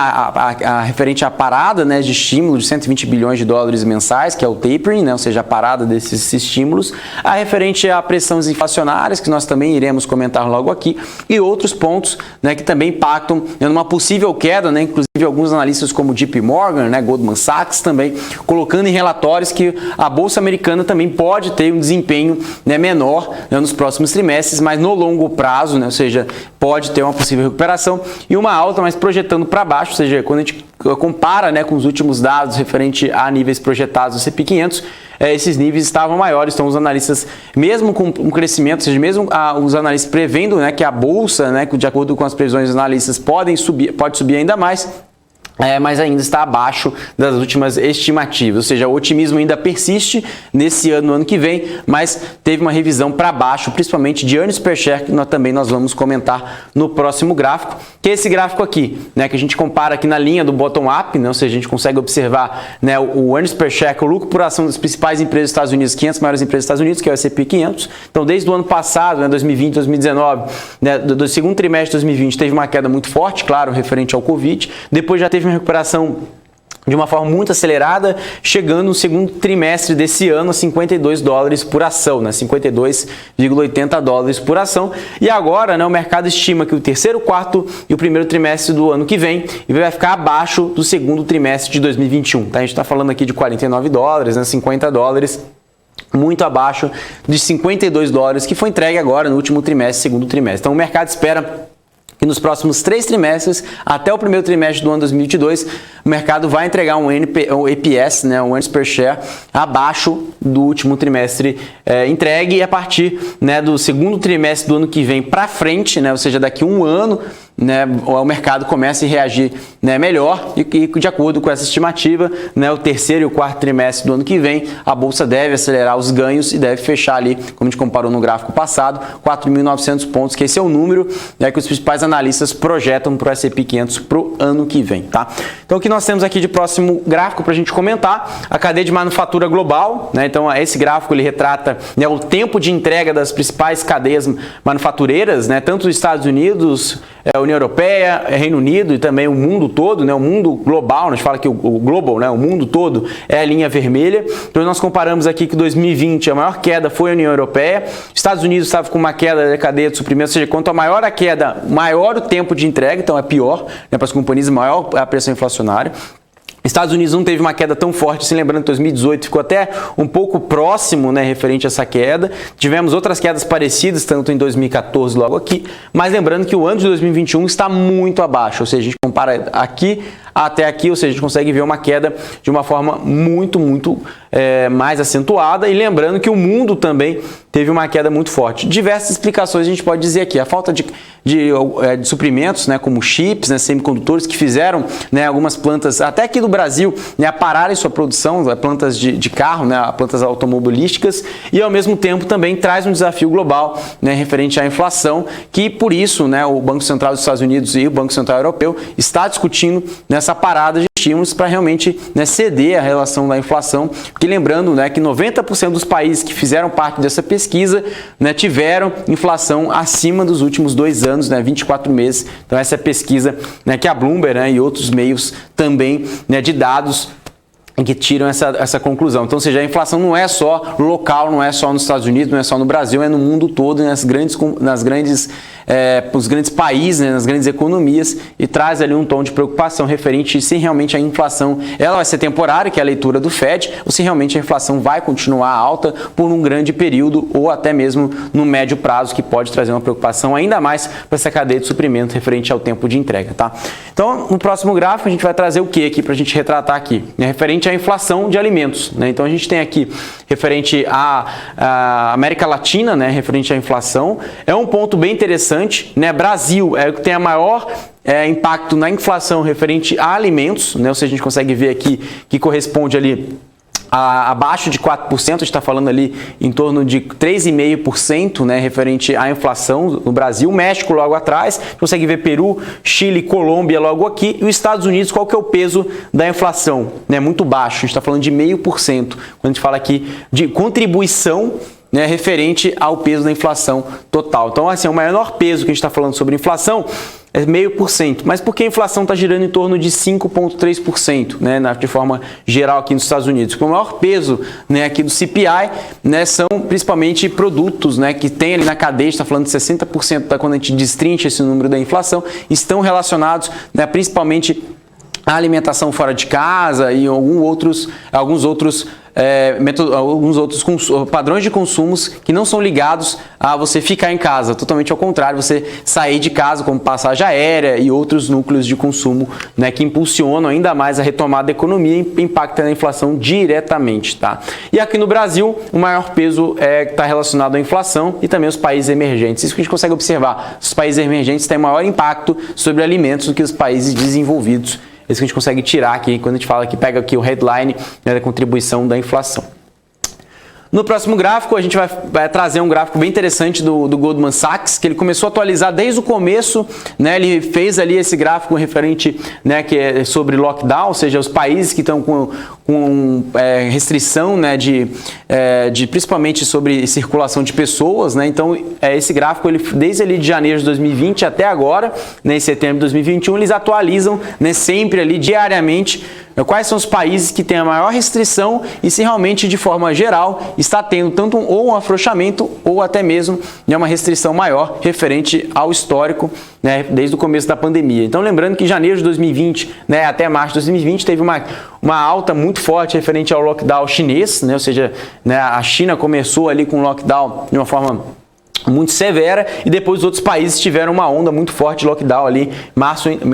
referente à parada, né, de estímulo de 120 bilhões de dólares mensais, que é o tapering, né, ou seja, a parada desses estímulos, a referente a pressões inflacionárias, que nós também iremos comentar logo aqui, e outros pontos, né, que também impactam, né, numa possível queda, né, inclusive alguns analistas como JP Morgan, né, Goldman Sachs também, colocando em relatórios que a Bolsa Americana também pode ter um desempenho, né, menor, né, nos próximos trimestres, mas no longo prazo, né, ou seja, pode ter uma possível recuperação e uma alta, mas projetando para baixo, ou seja, quando a gente compara, né, com os últimos dados referente a níveis projetados do S&P 500, esses níveis estavam maiores. Então os analistas, mesmo com um crescimento, ou seja, mesmo os analistas prevendo, né, que a bolsa, né, de acordo com as previsões dos analistas, pode subir ainda mais, mas ainda está abaixo das últimas estimativas, ou seja, o otimismo ainda persiste nesse ano, no ano que vem, mas teve uma revisão para baixo, principalmente de earnings per share, que nós vamos comentar no próximo gráfico, que é esse gráfico aqui, né, que a gente compara aqui na linha do bottom-up, né, ou seja, a gente consegue observar, né, o earnings per share, que é o lucro por ação das principais empresas dos Estados Unidos, 500 maiores empresas dos Estados Unidos, que é o S&P 500. Então, desde o ano passado, né, 2020, 2019, né, do segundo trimestre de 2020, teve uma queda muito forte, claro, referente ao Covid. Depois já teve uma recuperação de uma forma muito acelerada, chegando no segundo trimestre desse ano a 52 dólares por ação, né? 52,80 dólares por ação. E agora, né, o mercado estima que o terceiro, quarto e o primeiro trimestre do ano que vem vai ficar abaixo do segundo trimestre de 2021. Tá? A gente está falando aqui de 49 dólares, né? 50 dólares, muito abaixo de 52 dólares que foi entregue agora no último trimestre, segundo trimestre. Então o mercado espera que nos próximos 3 trimestres, até o primeiro trimestre do ano 2022, o mercado vai entregar um EPS, né, um earnings per share, abaixo do último trimestre entregue, e a partir, né, do segundo trimestre do ano que vem para frente, né, ou seja, daqui a um ano, né, o mercado comece a reagir, né, melhor e de acordo com essa estimativa, né, o terceiro e o quarto trimestre do ano que vem, a Bolsa deve acelerar os ganhos e deve fechar ali, como a gente comparou no gráfico passado, 4.900 pontos, que esse é o número, né, que os principais analistas projetam para o S&P 500 para o ano que vem. Tá? Então o que nós temos aqui de próximo gráfico para a gente comentar, a cadeia de manufatura global, né, então esse gráfico ele retrata, né, o tempo de entrega das principais cadeias manufatureiras, né, tanto os Estados Unidos, União Europeia, Reino Unido e também o mundo todo, né, o mundo global, a gente fala que o global, né, o mundo todo é a linha vermelha. Então nós comparamos aqui que 2020 a maior queda foi a União Europeia, Estados Unidos estava com uma queda da cadeia de suprimentos, ou seja, quanto maior a queda, maior o tempo de entrega, então é pior, né, para as companhias, maior a pressão inflacionária. Estados Unidos não teve uma queda tão forte, se lembrando que 2018 ficou até um pouco próximo, né, referente a essa queda. Tivemos outras quedas parecidas, tanto em 2014 logo aqui, mas lembrando que o ano de 2021 está muito abaixo, ou seja, a gente compara aqui até aqui, ou seja, a gente consegue ver uma queda de uma forma muito mais acentuada, e lembrando que o mundo também teve uma queda muito forte. Diversas explicações a gente pode dizer aqui, a falta de suprimentos, né, como chips, né, semicondutores, que fizeram, né, algumas plantas, até aqui do Brasil, né, pararem sua produção, plantas de carro, né, plantas automobilísticas, e ao mesmo tempo também traz um desafio global, né, referente à inflação, que por isso, né, o Banco Central dos Estados Unidos e o Banco Central Europeu está discutindo nessa parada de estímulos para realmente, né, ceder a relação da inflação, porque lembrando, né, que 90% dos países que fizeram parte dessa pesquisa, né, tiveram inflação acima dos últimos 2 anos, né, 24 meses. Então essa é a pesquisa, né, que a Bloomberg, né, e outros meios também, né, de dados que tiram essa conclusão. Então, ou seja, a inflação não é só local, não é só nos Estados Unidos, não é só no Brasil, é no mundo todo, nos grandes países, né, nas grandes economias, e traz ali um tom de preocupação referente se realmente a inflação ela vai ser temporária, que é a leitura do Fed, ou se realmente a inflação vai continuar alta por um grande período ou até mesmo no médio prazo, que pode trazer uma preocupação ainda mais para essa cadeia de suprimento referente ao tempo de entrega. Tá? Então, no próximo gráfico, a gente vai trazer o que aqui para a gente retratar aqui? Referente à inflação de alimentos, né? Então a gente tem aqui referente à América Latina, né? Referente à inflação, é um ponto bem interessante, né? Brasil é o que tem a maior impacto na inflação referente a alimentos, né? Ou seja, a gente consegue ver aqui que corresponde ali abaixo de 4%, a gente está falando ali em torno de 3,5%, né, referente à inflação no Brasil. México logo atrás, consegue ver Peru, Chile, Colômbia logo aqui, e os Estados Unidos, qual que é o peso da inflação? Né, muito baixo, a gente está falando de 0,5%, quando a gente fala aqui de contribuição, né, referente ao peso da inflação total. Então, assim, o menor peso que a gente está falando sobre inflação é 0,5%. Mas por que a inflação está girando em torno de 5,3%, né, de forma geral aqui nos Estados Unidos? Porque o maior peso, né, aqui do CPI, né, são principalmente produtos, né, que tem ali na cadeia, está falando de 60% quando a gente destrincha esse número da inflação, estão relacionados, né, principalmente à alimentação fora de casa e alguns outros padrões de consumos que não são ligados a você ficar em casa, totalmente ao contrário, você sair de casa, como passagem aérea e outros núcleos de consumo, né, que impulsionam ainda mais a retomada da economia e impactam na inflação diretamente. Tá? E aqui no Brasil, o maior peso está relacionado à inflação e também os países emergentes. Isso que a gente consegue observar, os países emergentes têm maior impacto sobre alimentos do que os países desenvolvidos. Isso que a gente consegue tirar aqui, quando a gente fala que pega aqui o headline, né, da contribuição da inflação. No próximo gráfico, a gente vai trazer um gráfico bem interessante do Goldman Sachs, que ele começou a atualizar desde o começo, né, ele fez ali esse gráfico referente, né, que é sobre lockdown, ou seja, os países que estão com restrição, né, principalmente sobre circulação de pessoas, né, então esse gráfico, ele, desde ali de janeiro de 2020 até agora, né, em setembro de 2021, eles atualizam, né, sempre ali diariamente quais são os países que têm a maior restrição e se realmente, de forma geral, está tendo tanto um afrouxamento ou até mesmo, né, uma restrição maior referente ao histórico, né, desde o começo da pandemia. Então, lembrando que em janeiro de 2020, né, até março de 2020, teve uma alta muito forte referente ao lockdown chinês, né, ou seja, né, a China começou ali com o lockdown de uma forma muito severa, e depois os outros países tiveram uma onda muito forte de lockdown ali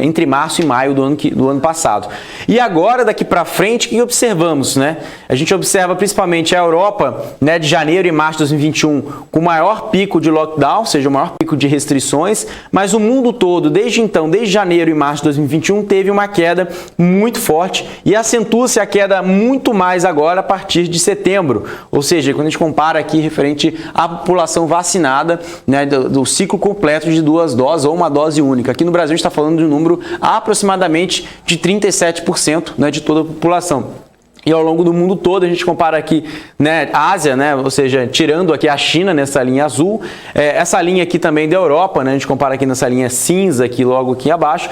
entre março e maio do ano passado. E agora, daqui para frente, o que observamos, né? A gente observa principalmente a Europa, né, de janeiro e março de 2021 com o maior pico de lockdown, ou seja, o maior pico de restrições, mas o mundo todo, desde então, desde janeiro e março de 2021, teve uma queda muito forte e acentua-se a queda muito mais agora a partir de setembro, ou seja, quando a gente compara aqui referente à população vacinada, né, do ciclo completo de 2 doses ou uma dose única. Aqui no Brasil a gente está falando de um número aproximadamente de 37%, né, de toda a população. E ao longo do mundo todo, a gente compara aqui, né, a Ásia, né, ou seja, tirando aqui a China nessa linha azul, essa linha aqui também da Europa, né, a gente compara aqui nessa linha cinza, aqui logo aqui abaixo,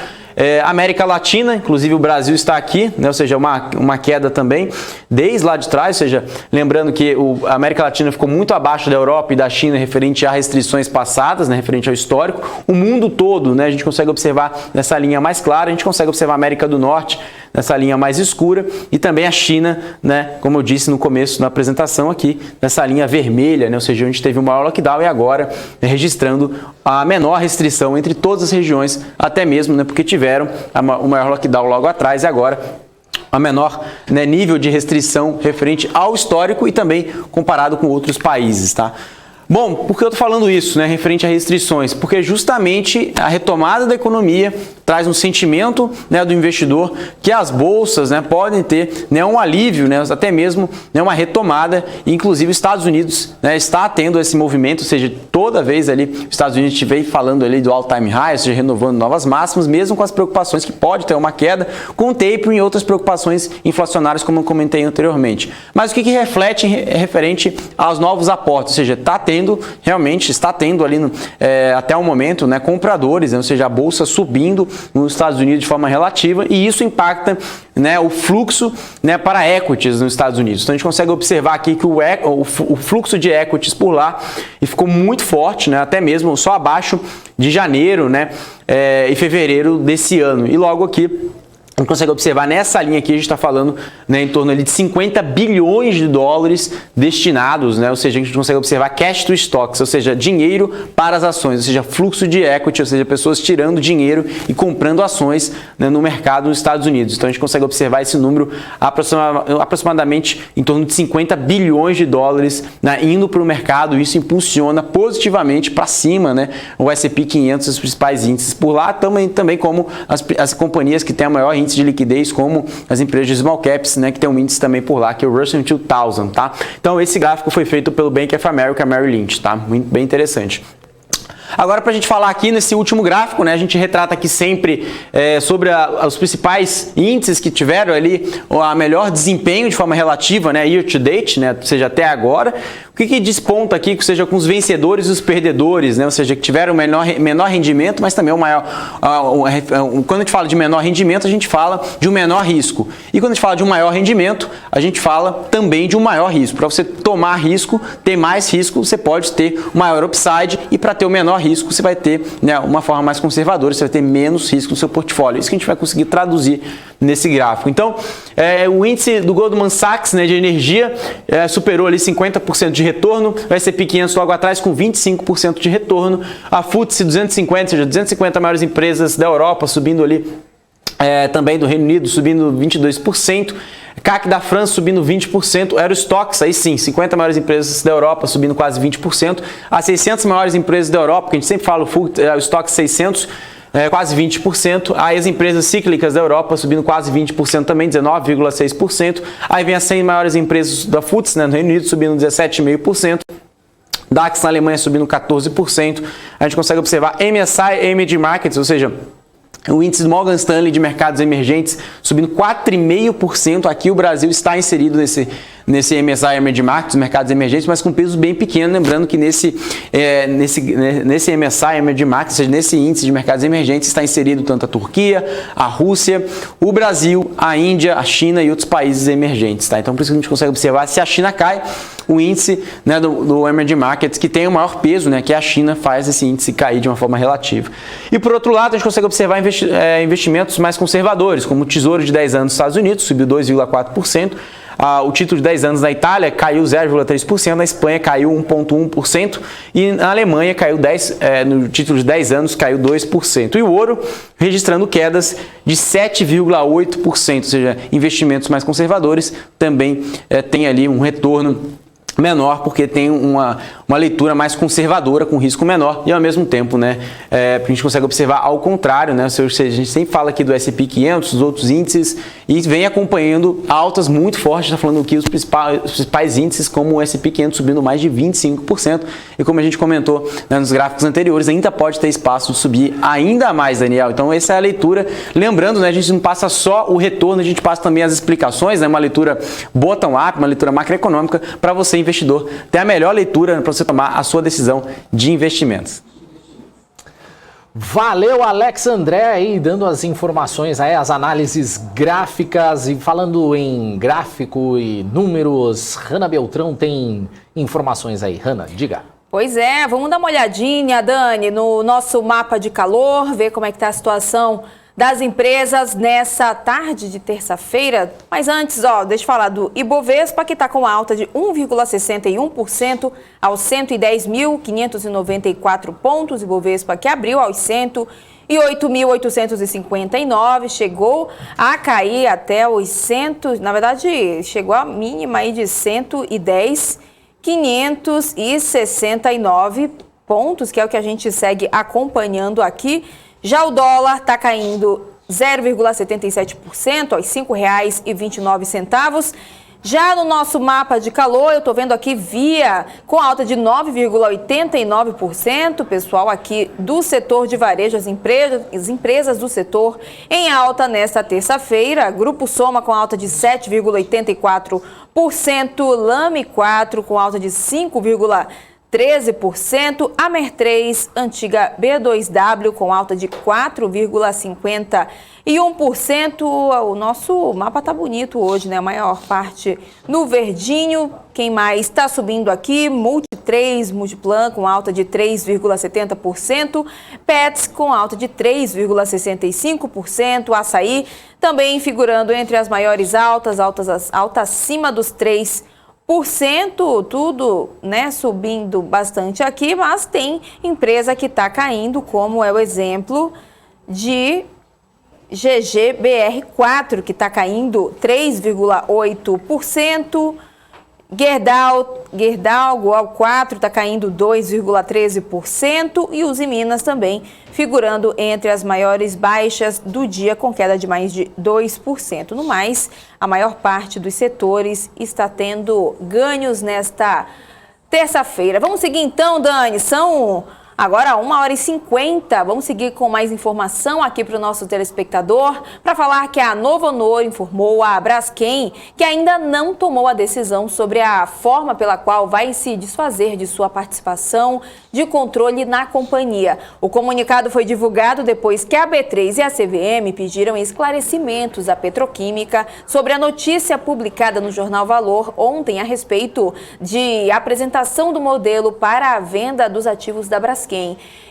América Latina, inclusive o Brasil está aqui, né, ou seja, uma queda também desde lá de trás, ou seja, lembrando que a América Latina ficou muito abaixo da Europa e da China referente a restrições passadas, né, referente ao histórico. O mundo todo, né, a gente consegue observar nessa linha mais clara, a gente consegue observar a América do Norte nessa linha mais escura e também a China, né, como eu disse no começo da apresentação aqui, nessa linha vermelha, né, ou seja, onde teve o maior lockdown e agora registrando a menor restrição entre todas as regiões, até mesmo, né, porque tiveram o maior lockdown logo atrás e agora a menor, né, nível de restrição referente ao histórico e também comparado com outros países, tá? Bom, por que eu estou falando isso, né, referente a restrições? Porque justamente a retomada da economia traz um sentimento, né, do investidor que as bolsas, né, podem ter, né, um alívio, né, até mesmo, né, uma retomada, e inclusive os Estados Unidos, né, está tendo esse movimento, ou seja, toda vez ali os Estados Unidos estiver falando ali do all-time high, ou seja, renovando novas máximas, mesmo com as preocupações que pode ter uma queda, com o tapering e outras preocupações inflacionárias, como eu comentei anteriormente. Mas o que reflete referente aos novos aportes, ou seja, realmente está tendo ali até o momento, né, compradores, né, ou seja, a bolsa subindo nos Estados Unidos de forma relativa, e isso impacta, né, o fluxo, né, para equities nos Estados Unidos. Então a gente consegue observar aqui que o fluxo de equities por lá ficou muito forte, né, até mesmo só abaixo de janeiro, né, e fevereiro desse ano. E logo aqui a gente consegue observar nessa linha aqui, a gente está falando, né, em torno ali de 50 bilhões de dólares destinados, né, ou seja, a gente consegue observar cash to stocks, ou seja, dinheiro para as ações, ou seja, fluxo de equity, ou seja, pessoas tirando dinheiro e comprando ações, né, no mercado nos Estados Unidos. Então a gente consegue observar esse número aproximadamente em torno de 50 bilhões de dólares, né, indo para o mercado. Isso impulsiona positivamente para cima, né, o S&P 500, os principais índices por lá, também como as companhias que têm a maior índice de liquidez, como as empresas de small caps, né, que tem um índice também por lá, que é o Russell 2000, tá? Então esse gráfico foi feito pelo Bank of America Merrill Lynch, tá? Muito bem interessante. Agora, para a gente falar aqui nesse último gráfico, né, a gente retrata aqui sempre sobre os principais índices que tiveram ali a melhor desempenho de forma relativa, né, year to date, né, ou seja, até agora. O que desponta aqui, que seja com os vencedores e os perdedores, né, ou seja, que tiveram menor rendimento, mas também o maior. Quando a gente fala de menor rendimento, a gente fala de um menor risco. E quando a gente fala de um maior rendimento, a gente fala também de um maior risco. Para você tomar risco, ter mais risco, você pode ter um maior upside, e para ter o menor risco, você vai ter, né, uma forma mais conservadora, você vai ter menos risco no seu portfólio. Isso que a gente vai conseguir traduzir nesse gráfico. Então, o índice do Goldman Sachs, né, de energia superou ali 50% de retorno, o S&P 500 logo atrás com 25% de retorno, a FTSE 250, ou seja, 250 maiores empresas da Europa subindo ali, também do Reino Unido subindo 22%, CAC da França subindo 20%, Eurostoxx, aí sim, 50 maiores empresas da Europa subindo quase 20%, as 600 maiores empresas da Europa, que a gente sempre fala, o Stoxx 600, quase 20%, aí as empresas cíclicas da Europa subindo quase 20% também, 19,6%, aí vem as 100 maiores empresas da FTSE, né, no Reino Unido subindo 17,5%, DAX na Alemanha subindo 14%, a gente consegue observar MSCI Emerging Markets, ou seja, o índice do Morgan Stanley de mercados emergentes subindo 4,5%. Aqui o Brasil está inserido nesse MSCI Emerging Markets, mercados emergentes, mas com peso bem pequeno. Lembrando que nesse MSCI Emerging Markets, ou seja, nesse índice de mercados emergentes, está inserido tanto a Turquia, a Rússia, o Brasil, a Índia, a China e outros países emergentes. Tá? Então, por isso que a gente consegue observar, se a China cai, o índice, né, do Emerging Markets, que tem o maior peso, né, que é a China, faz esse índice cair de uma forma relativa. E por outro lado, a gente consegue observar investimentos mais conservadores, como o Tesouro de 10 anos dos Estados Unidos, subiu 2,4%, O título de 10 anos na Itália caiu 0,3%, na Espanha caiu 1,1% e na Alemanha caiu no título de 10 anos caiu 2%. E o ouro registrando quedas de 7,8%, ou seja, investimentos mais conservadores também tem ali um retorno menor, porque tem uma leitura mais conservadora, com risco menor, e ao mesmo tempo, né, a gente consegue observar ao contrário, né, ou seja, a gente sempre fala aqui do S&P 500, dos outros índices, e vem acompanhando altas muito fortes, está falando aqui os principais índices, como o S&P 500 subindo mais de 25%, e como a gente comentou, né, nos gráficos anteriores, ainda pode ter espaço de subir ainda mais, Daniel. Então essa é a leitura, lembrando, né, a gente não passa só o retorno, a gente passa também as explicações, né, uma leitura bottom-up, uma leitura macroeconômica, para você investidor ter a melhor leitura para você tomar a sua decisão de investimentos. Valeu, Alex André, aí dando as informações, aí, as análises gráficas. E falando em gráfico e números, Hanna Beltrão tem informações aí. Hanna, diga. Pois é, vamos dar uma olhadinha, Dani, no nosso mapa de calor, ver como é que está a situação das empresas nessa tarde de terça-feira. Mas antes, deixa eu falar do Ibovespa, que está com alta de 1,61% aos 110.594 pontos. Ibovespa que abriu aos 108.859, chegou a cair até os 100, na verdade, chegou a mínima aí de 110.569 pontos, que é o que a gente segue acompanhando aqui. Já o dólar está caindo 0,77% aos R$ 5,29. Já no nosso mapa de calor, eu estou vendo aqui Via com alta de 9,89%. Pessoal aqui do setor de varejo, as empresas do setor em alta nesta terça-feira. Grupo Soma com alta de 7,84%. Lame 4 com alta de 5,13%, a Mer3, antiga B2W, com alta de 4,51%. O nosso mapa tá bonito hoje, né? A maior parte no verdinho. Quem mais está subindo aqui? Multi3, Multiplan, com alta de 3,70%. Pets, com alta de 3,65%. Açaí, também figurando entre as maiores altas acima dos 3%, tudo, né, subindo bastante aqui, mas tem empresa que está caindo, como é o exemplo de GGBR4, que está caindo 3,8%. Gerdau 4 está caindo 2,13%, e Usiminas também figurando entre as maiores baixas do dia, com queda de mais de 2%. No mais, a maior parte dos setores está tendo ganhos nesta terça-feira. Vamos seguir então, Dani, são agora 1h50, vamos seguir com mais informação aqui para o nosso telespectador, para falar que a Novonor informou a Braskem que ainda não tomou a decisão sobre a forma pela qual vai se desfazer de sua participação de controle na companhia. O comunicado foi divulgado depois que a B3 e a CVM pediram esclarecimentos à Petroquímica sobre a notícia publicada no Jornal Valor ontem a respeito de apresentação do modelo para a venda dos ativos da Braskem.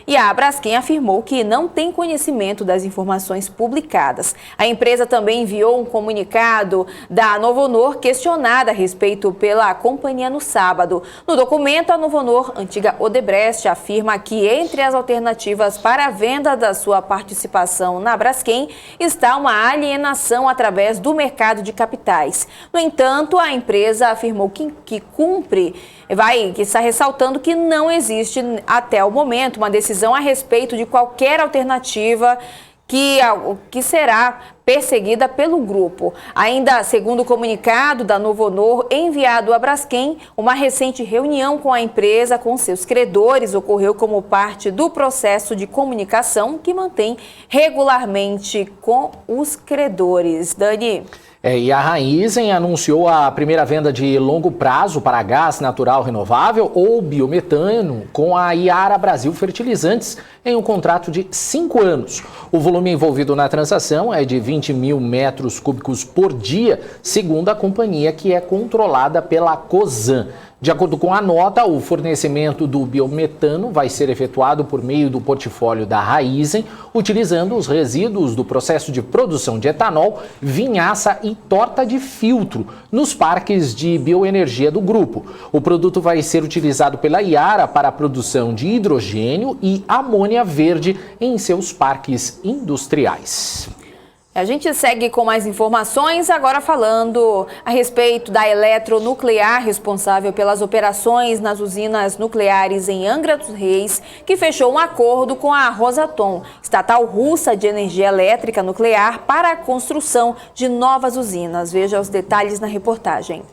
E a Braskem afirmou que não tem conhecimento das informações publicadas. A empresa também enviou um comunicado da Novonor questionada a respeito pela companhia no sábado. No documento, a Novonor, antiga Odebrecht, afirma que entre as alternativas para a venda da sua participação na Braskem está uma alienação através do mercado de capitais. No entanto, a empresa afirmou que está ressaltando que não existe até o momento uma decisão a respeito de qualquer alternativa que será perseguida pelo grupo. Ainda segundo o comunicado da Novonor enviado à Braskem, uma recente reunião com a empresa, com seus credores, ocorreu como parte do processo de comunicação que mantém regularmente com os credores. Dani? E a Raízen anunciou a primeira venda de longo prazo para gás natural renovável ou biometano com a Yara Brasil Fertilizantes em um contrato de 5 anos. O volume envolvido na transação é de 120 mil metros cúbicos por dia, segundo a companhia, que é controlada pela Cosan. De acordo com a nota, o fornecimento do biometano vai ser efetuado por meio do portfólio da Raízen, utilizando os resíduos do processo de produção de etanol, vinhaça e torta de filtro nos parques de bioenergia do grupo. O produto vai ser utilizado pela Yara para a produção de hidrogênio e amônia verde em seus parques industriais. A gente segue com mais informações, agora falando a respeito da Eletronuclear, responsável pelas operações nas usinas nucleares em Angra dos Reis, que fechou um acordo com a Rosatom, estatal russa de energia elétrica nuclear, para a construção de novas usinas. Veja os detalhes na reportagem.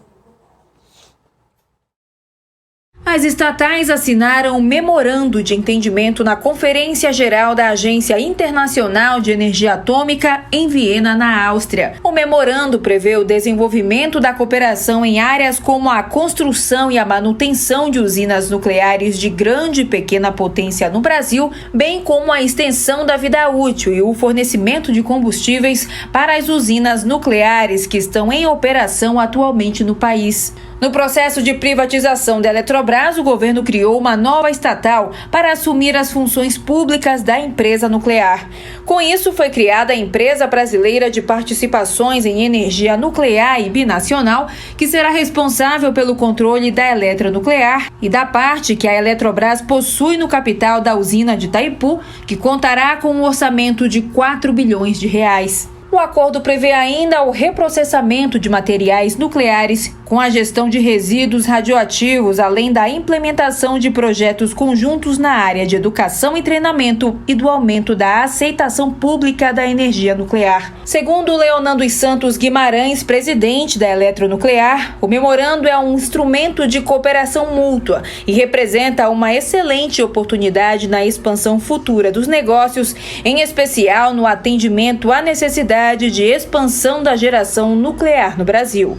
As estatais assinaram um memorando de entendimento na Conferência Geral da Agência Internacional de Energia Atômica em Viena, na Áustria. O memorando prevê o desenvolvimento da cooperação em áreas como a construção e a manutenção de usinas nucleares de grande e pequena potência no Brasil, bem como a extensão da vida útil e o fornecimento de combustíveis para as usinas nucleares que estão em operação atualmente no país. No processo de privatização da Eletrobras, o governo criou uma nova estatal para assumir as funções públicas da empresa nuclear. Com isso, foi criada a Empresa Brasileira de Participações em Energia Nuclear e Binacional, que será responsável pelo controle da eletronuclear e da parte que a Eletrobras possui no capital da usina de Itaipu, que contará com um orçamento de 4 bilhões de reais. O acordo prevê ainda o reprocessamento de materiais nucleares com a gestão de resíduos radioativos, além da implementação de projetos conjuntos na área de educação e treinamento e do aumento da aceitação pública da energia nuclear. Segundo Leonardo Santos Guimarães, presidente da Eletronuclear, o memorando é um instrumento de cooperação mútua e representa uma excelente oportunidade na expansão futura dos negócios, em especial no atendimento à necessidade de expansão da geração nuclear no Brasil.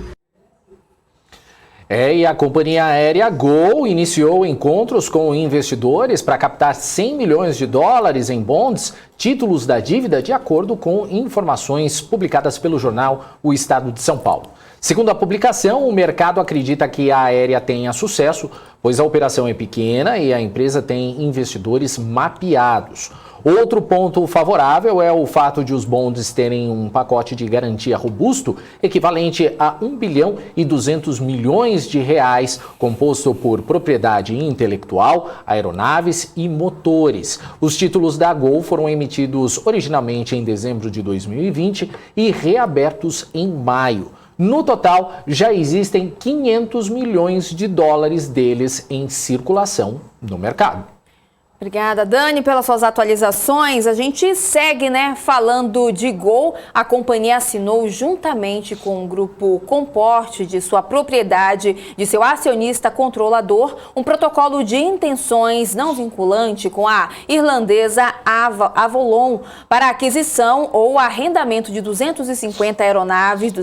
E a companhia aérea Gol iniciou encontros com investidores para captar 100 milhões de dólares em bonds, títulos da dívida, de acordo com informações publicadas pelo jornal O Estado de São Paulo. Segundo a publicação, o mercado acredita que a aérea tenha sucesso, pois a operação é pequena e a empresa tem investidores mapeados. Outro ponto favorável é o fato de os bonds terem um pacote de garantia robusto, equivalente a 1 bilhão e 200 milhões de reais, composto por propriedade intelectual, aeronaves e motores. Os títulos da Gol foram emitidos originalmente em dezembro de 2020 e reabertos em maio. No total, já existem 500 milhões de dólares deles em circulação no mercado. Obrigada, Dani, pelas suas atualizações. A gente segue, falando de Gol. A companhia assinou juntamente com o grupo Comporte, de sua propriedade, de seu acionista controlador, um protocolo de intenções não vinculante com a irlandesa Avolon para a aquisição ou arrendamento de 250 aeronaves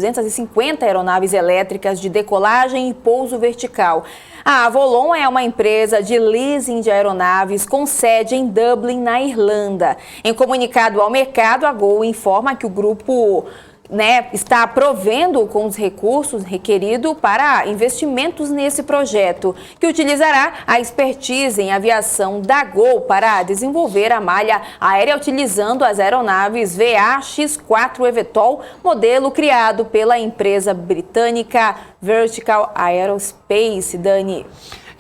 elétricas de decolagem e pouso vertical. A Avolon é uma empresa de leasing de aeronaves com sede em Dublin, na Irlanda. Em comunicado ao mercado, a Gol informa que o grupo está provendo com os recursos requeridos para investimentos nesse projeto, que utilizará a expertise em aviação da Gol para desenvolver a malha aérea utilizando as aeronaves VA-X4 eVTOL, modelo criado pela empresa britânica Vertical Aerospace. Dani.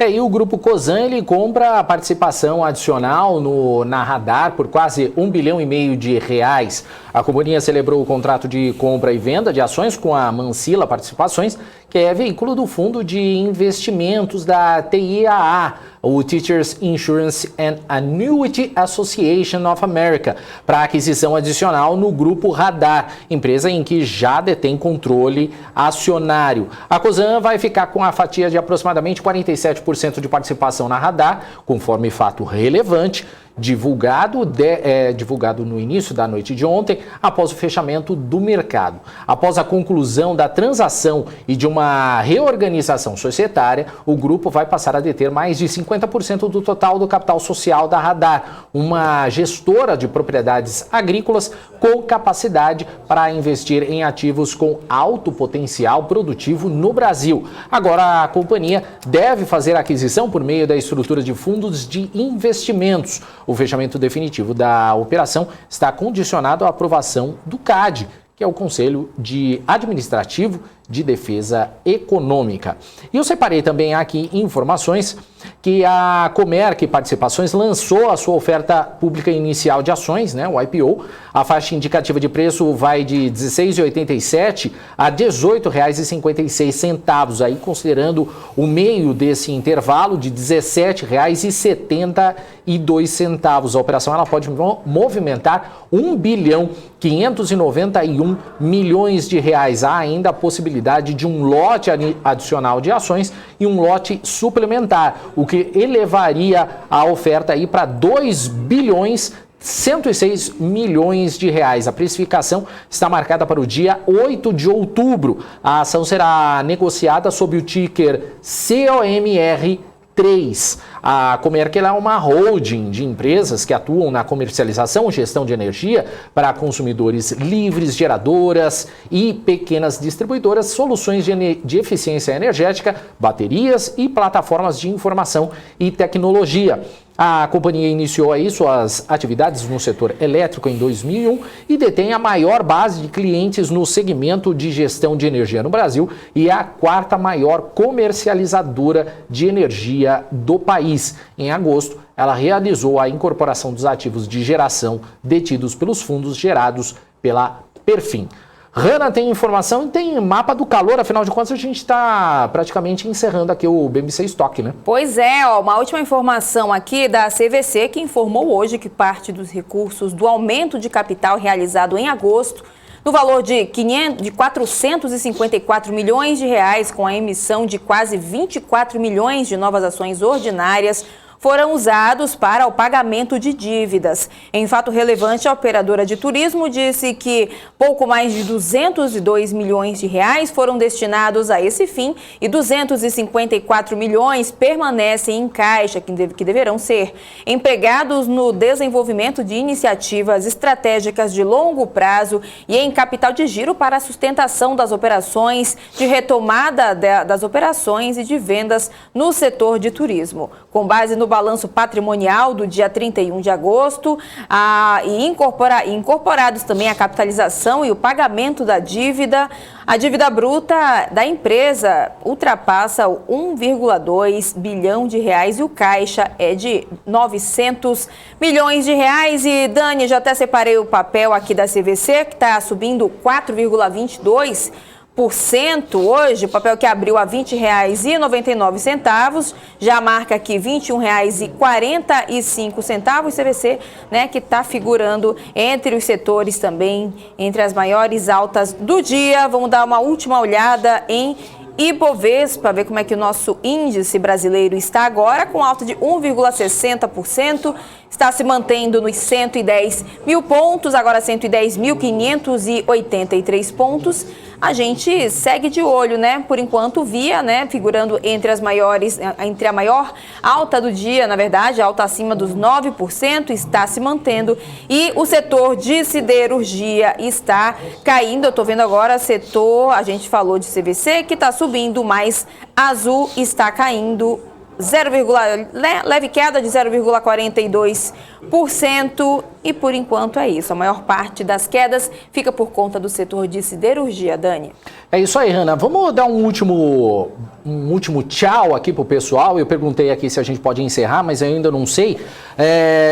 E o Grupo Cosan, ele compra a participação adicional na Radar por quase 1,5 bilhão de reais. A companhia celebrou o contrato de compra e venda de ações com a Mancilla Participações, que é veículo do Fundo de Investimentos da TIAA, o Teachers Insurance and Annuity Association of America, para aquisição adicional no Grupo Radar, empresa em que já detém controle acionário. A Cosan vai ficar com a fatia de aproximadamente 47% de participação na Radar, conforme fato relevante, divulgado no início da noite de ontem, após o fechamento do mercado. Após a conclusão da transação e de uma reorganização societária, o grupo vai passar a deter mais de 50% do total do capital social da Radar, uma gestora de propriedades agrícolas com capacidade para investir em ativos com alto potencial produtivo no Brasil. Agora, a companhia deve fazer a aquisição por meio da estrutura de fundos de investimentos. O fechamento definitivo da operação está condicionado à aprovação do CAD, que é o Conselho Administrativo de Defesa Econômica. E eu separei também aqui informações que a Comerc Participações lançou a sua oferta pública inicial de ações, o IPO. A faixa indicativa de preço vai de R$ 16,87 a R$ 18,56, aí considerando o meio desse intervalo de R$ 17,72. A operação ela pode movimentar R$ 1.591 bilhões. Há ainda a possibilidade de um lote adicional de ações e um lote suplementar, o que elevaria a oferta aí para 2.106 bilhões. A precificação está marcada para o dia 8 de outubro. A ação será negociada sob o ticker COMR3. A Comerc é uma holding de empresas que atuam na comercialização e gestão de energia para consumidores livres, geradoras e pequenas distribuidoras, soluções de eficiência energética, baterias e plataformas de informação e tecnologia. A companhia iniciou aí suas atividades no setor elétrico em 2001 e detém a maior base de clientes no segmento de gestão de energia no Brasil e é a quarta maior comercializadora de energia do país. Em agosto, ela realizou a incorporação dos ativos de geração detidos pelos fundos gerados pela Perfin. Hanna, tem informação e tem mapa do calor, afinal de contas a gente está praticamente encerrando aqui o BMC Stock, né? Pois é, uma última informação aqui da CVC que informou hoje que parte dos recursos do aumento de capital realizado em agosto, no valor de 454 milhões de reais, com a emissão de quase 24 milhões de novas ações ordinárias, foram usados para o pagamento de dívidas. Em fato relevante, a operadora de turismo disse que pouco mais de 202 milhões de reais foram destinados a esse fim e 254 milhões permanecem em caixa, que deverão ser empregados no desenvolvimento de iniciativas estratégicas de longo prazo e em capital de giro para a sustentação das operações de retomada das operações e de vendas no setor de turismo. Com base no balanço patrimonial do dia 31 de agosto e incorporados também a capitalização e o pagamento da dívida, a dívida bruta da empresa ultrapassa o 1,2 bilhão de reais e o caixa é de 900 milhões de reais. E Dani, já até separei o papel aqui da CVC, que está subindo 4,22%. Hoje, o papel que abriu a R$ 20,99, já marca aqui R$ 21,45, CVC, que está figurando entre os setores também, entre as maiores altas do dia. Vamos dar uma última olhada em Ibovespa, ver como é que o nosso índice brasileiro está agora, com alta de 1,60%, está se mantendo nos 110 mil pontos, agora 110.583 pontos. A gente segue de olho, Por enquanto, Via, figurando entre as maiores, entre a maior alta do dia, na verdade, alta acima dos 9%, está se mantendo. E o setor de siderurgia está caindo. Eu estou vendo agora setor, a gente falou de CVC, que está subindo, mas Azul está caindo. Leve queda de 0,42%. E por enquanto é isso. A maior parte das quedas fica por conta do setor de siderurgia, Dani. É isso aí, Hanna. Vamos dar um último tchau aqui pro pessoal. Eu perguntei aqui se a gente pode encerrar, mas eu ainda não sei.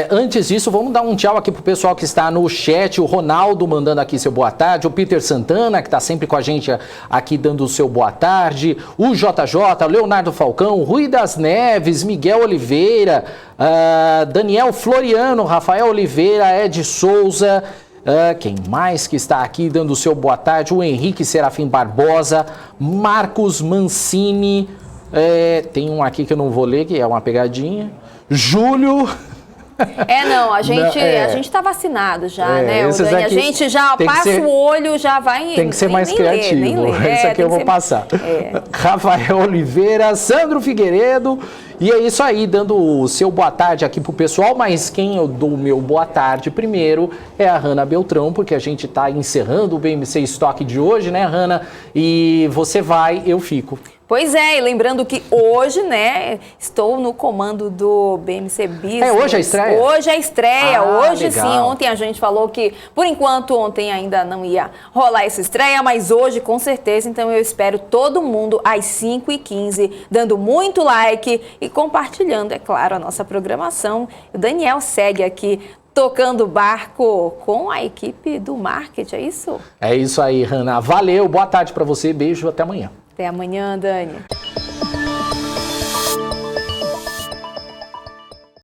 Antes disso, vamos dar um tchau aqui pro pessoal que está no chat. O Ronaldo mandando aqui seu boa tarde. O Peter Santana, que está sempre com a gente aqui dando o seu boa tarde. O JJ, o Leonardo Falcão, Rui das Neves, Miguel Oliveira, Daniel Floriano, Rafael Oliveira, Ed Souza, quem mais que está aqui dando o seu boa tarde? O Henrique Serafim Barbosa, Marcos Mancini, tem um aqui que eu não vou ler, que é uma pegadinha, Júlio, Não, a gente tá vacinado já, né, Dani? A gente já passa o olho, já vai... Tem que ser mais criativo. Esse aqui eu vou passar. Rafael Oliveira, Sandro Figueiredo. E é isso aí, dando o seu boa tarde aqui pro pessoal, mas quem eu dou o meu boa tarde primeiro é a Hanna Beltrão, porque a gente tá encerrando o BMC Stock de hoje, né, Hanna? E você vai, eu fico. Pois é, e lembrando que hoje, né, estou no comando do BMC Business. Hoje é a estreia? Hoje é a estreia, hoje legal. Sim. Ontem a gente falou que, por enquanto, ontem ainda não ia rolar essa estreia, mas hoje com certeza, então eu espero todo mundo às 5h15, dando muito like e compartilhando, é claro, a nossa programação. O Daniel segue aqui tocando o barco com a equipe do marketing, é isso? É isso aí, Hanna. Valeu, boa tarde para você, beijo, até amanhã. Até amanhã, Dani.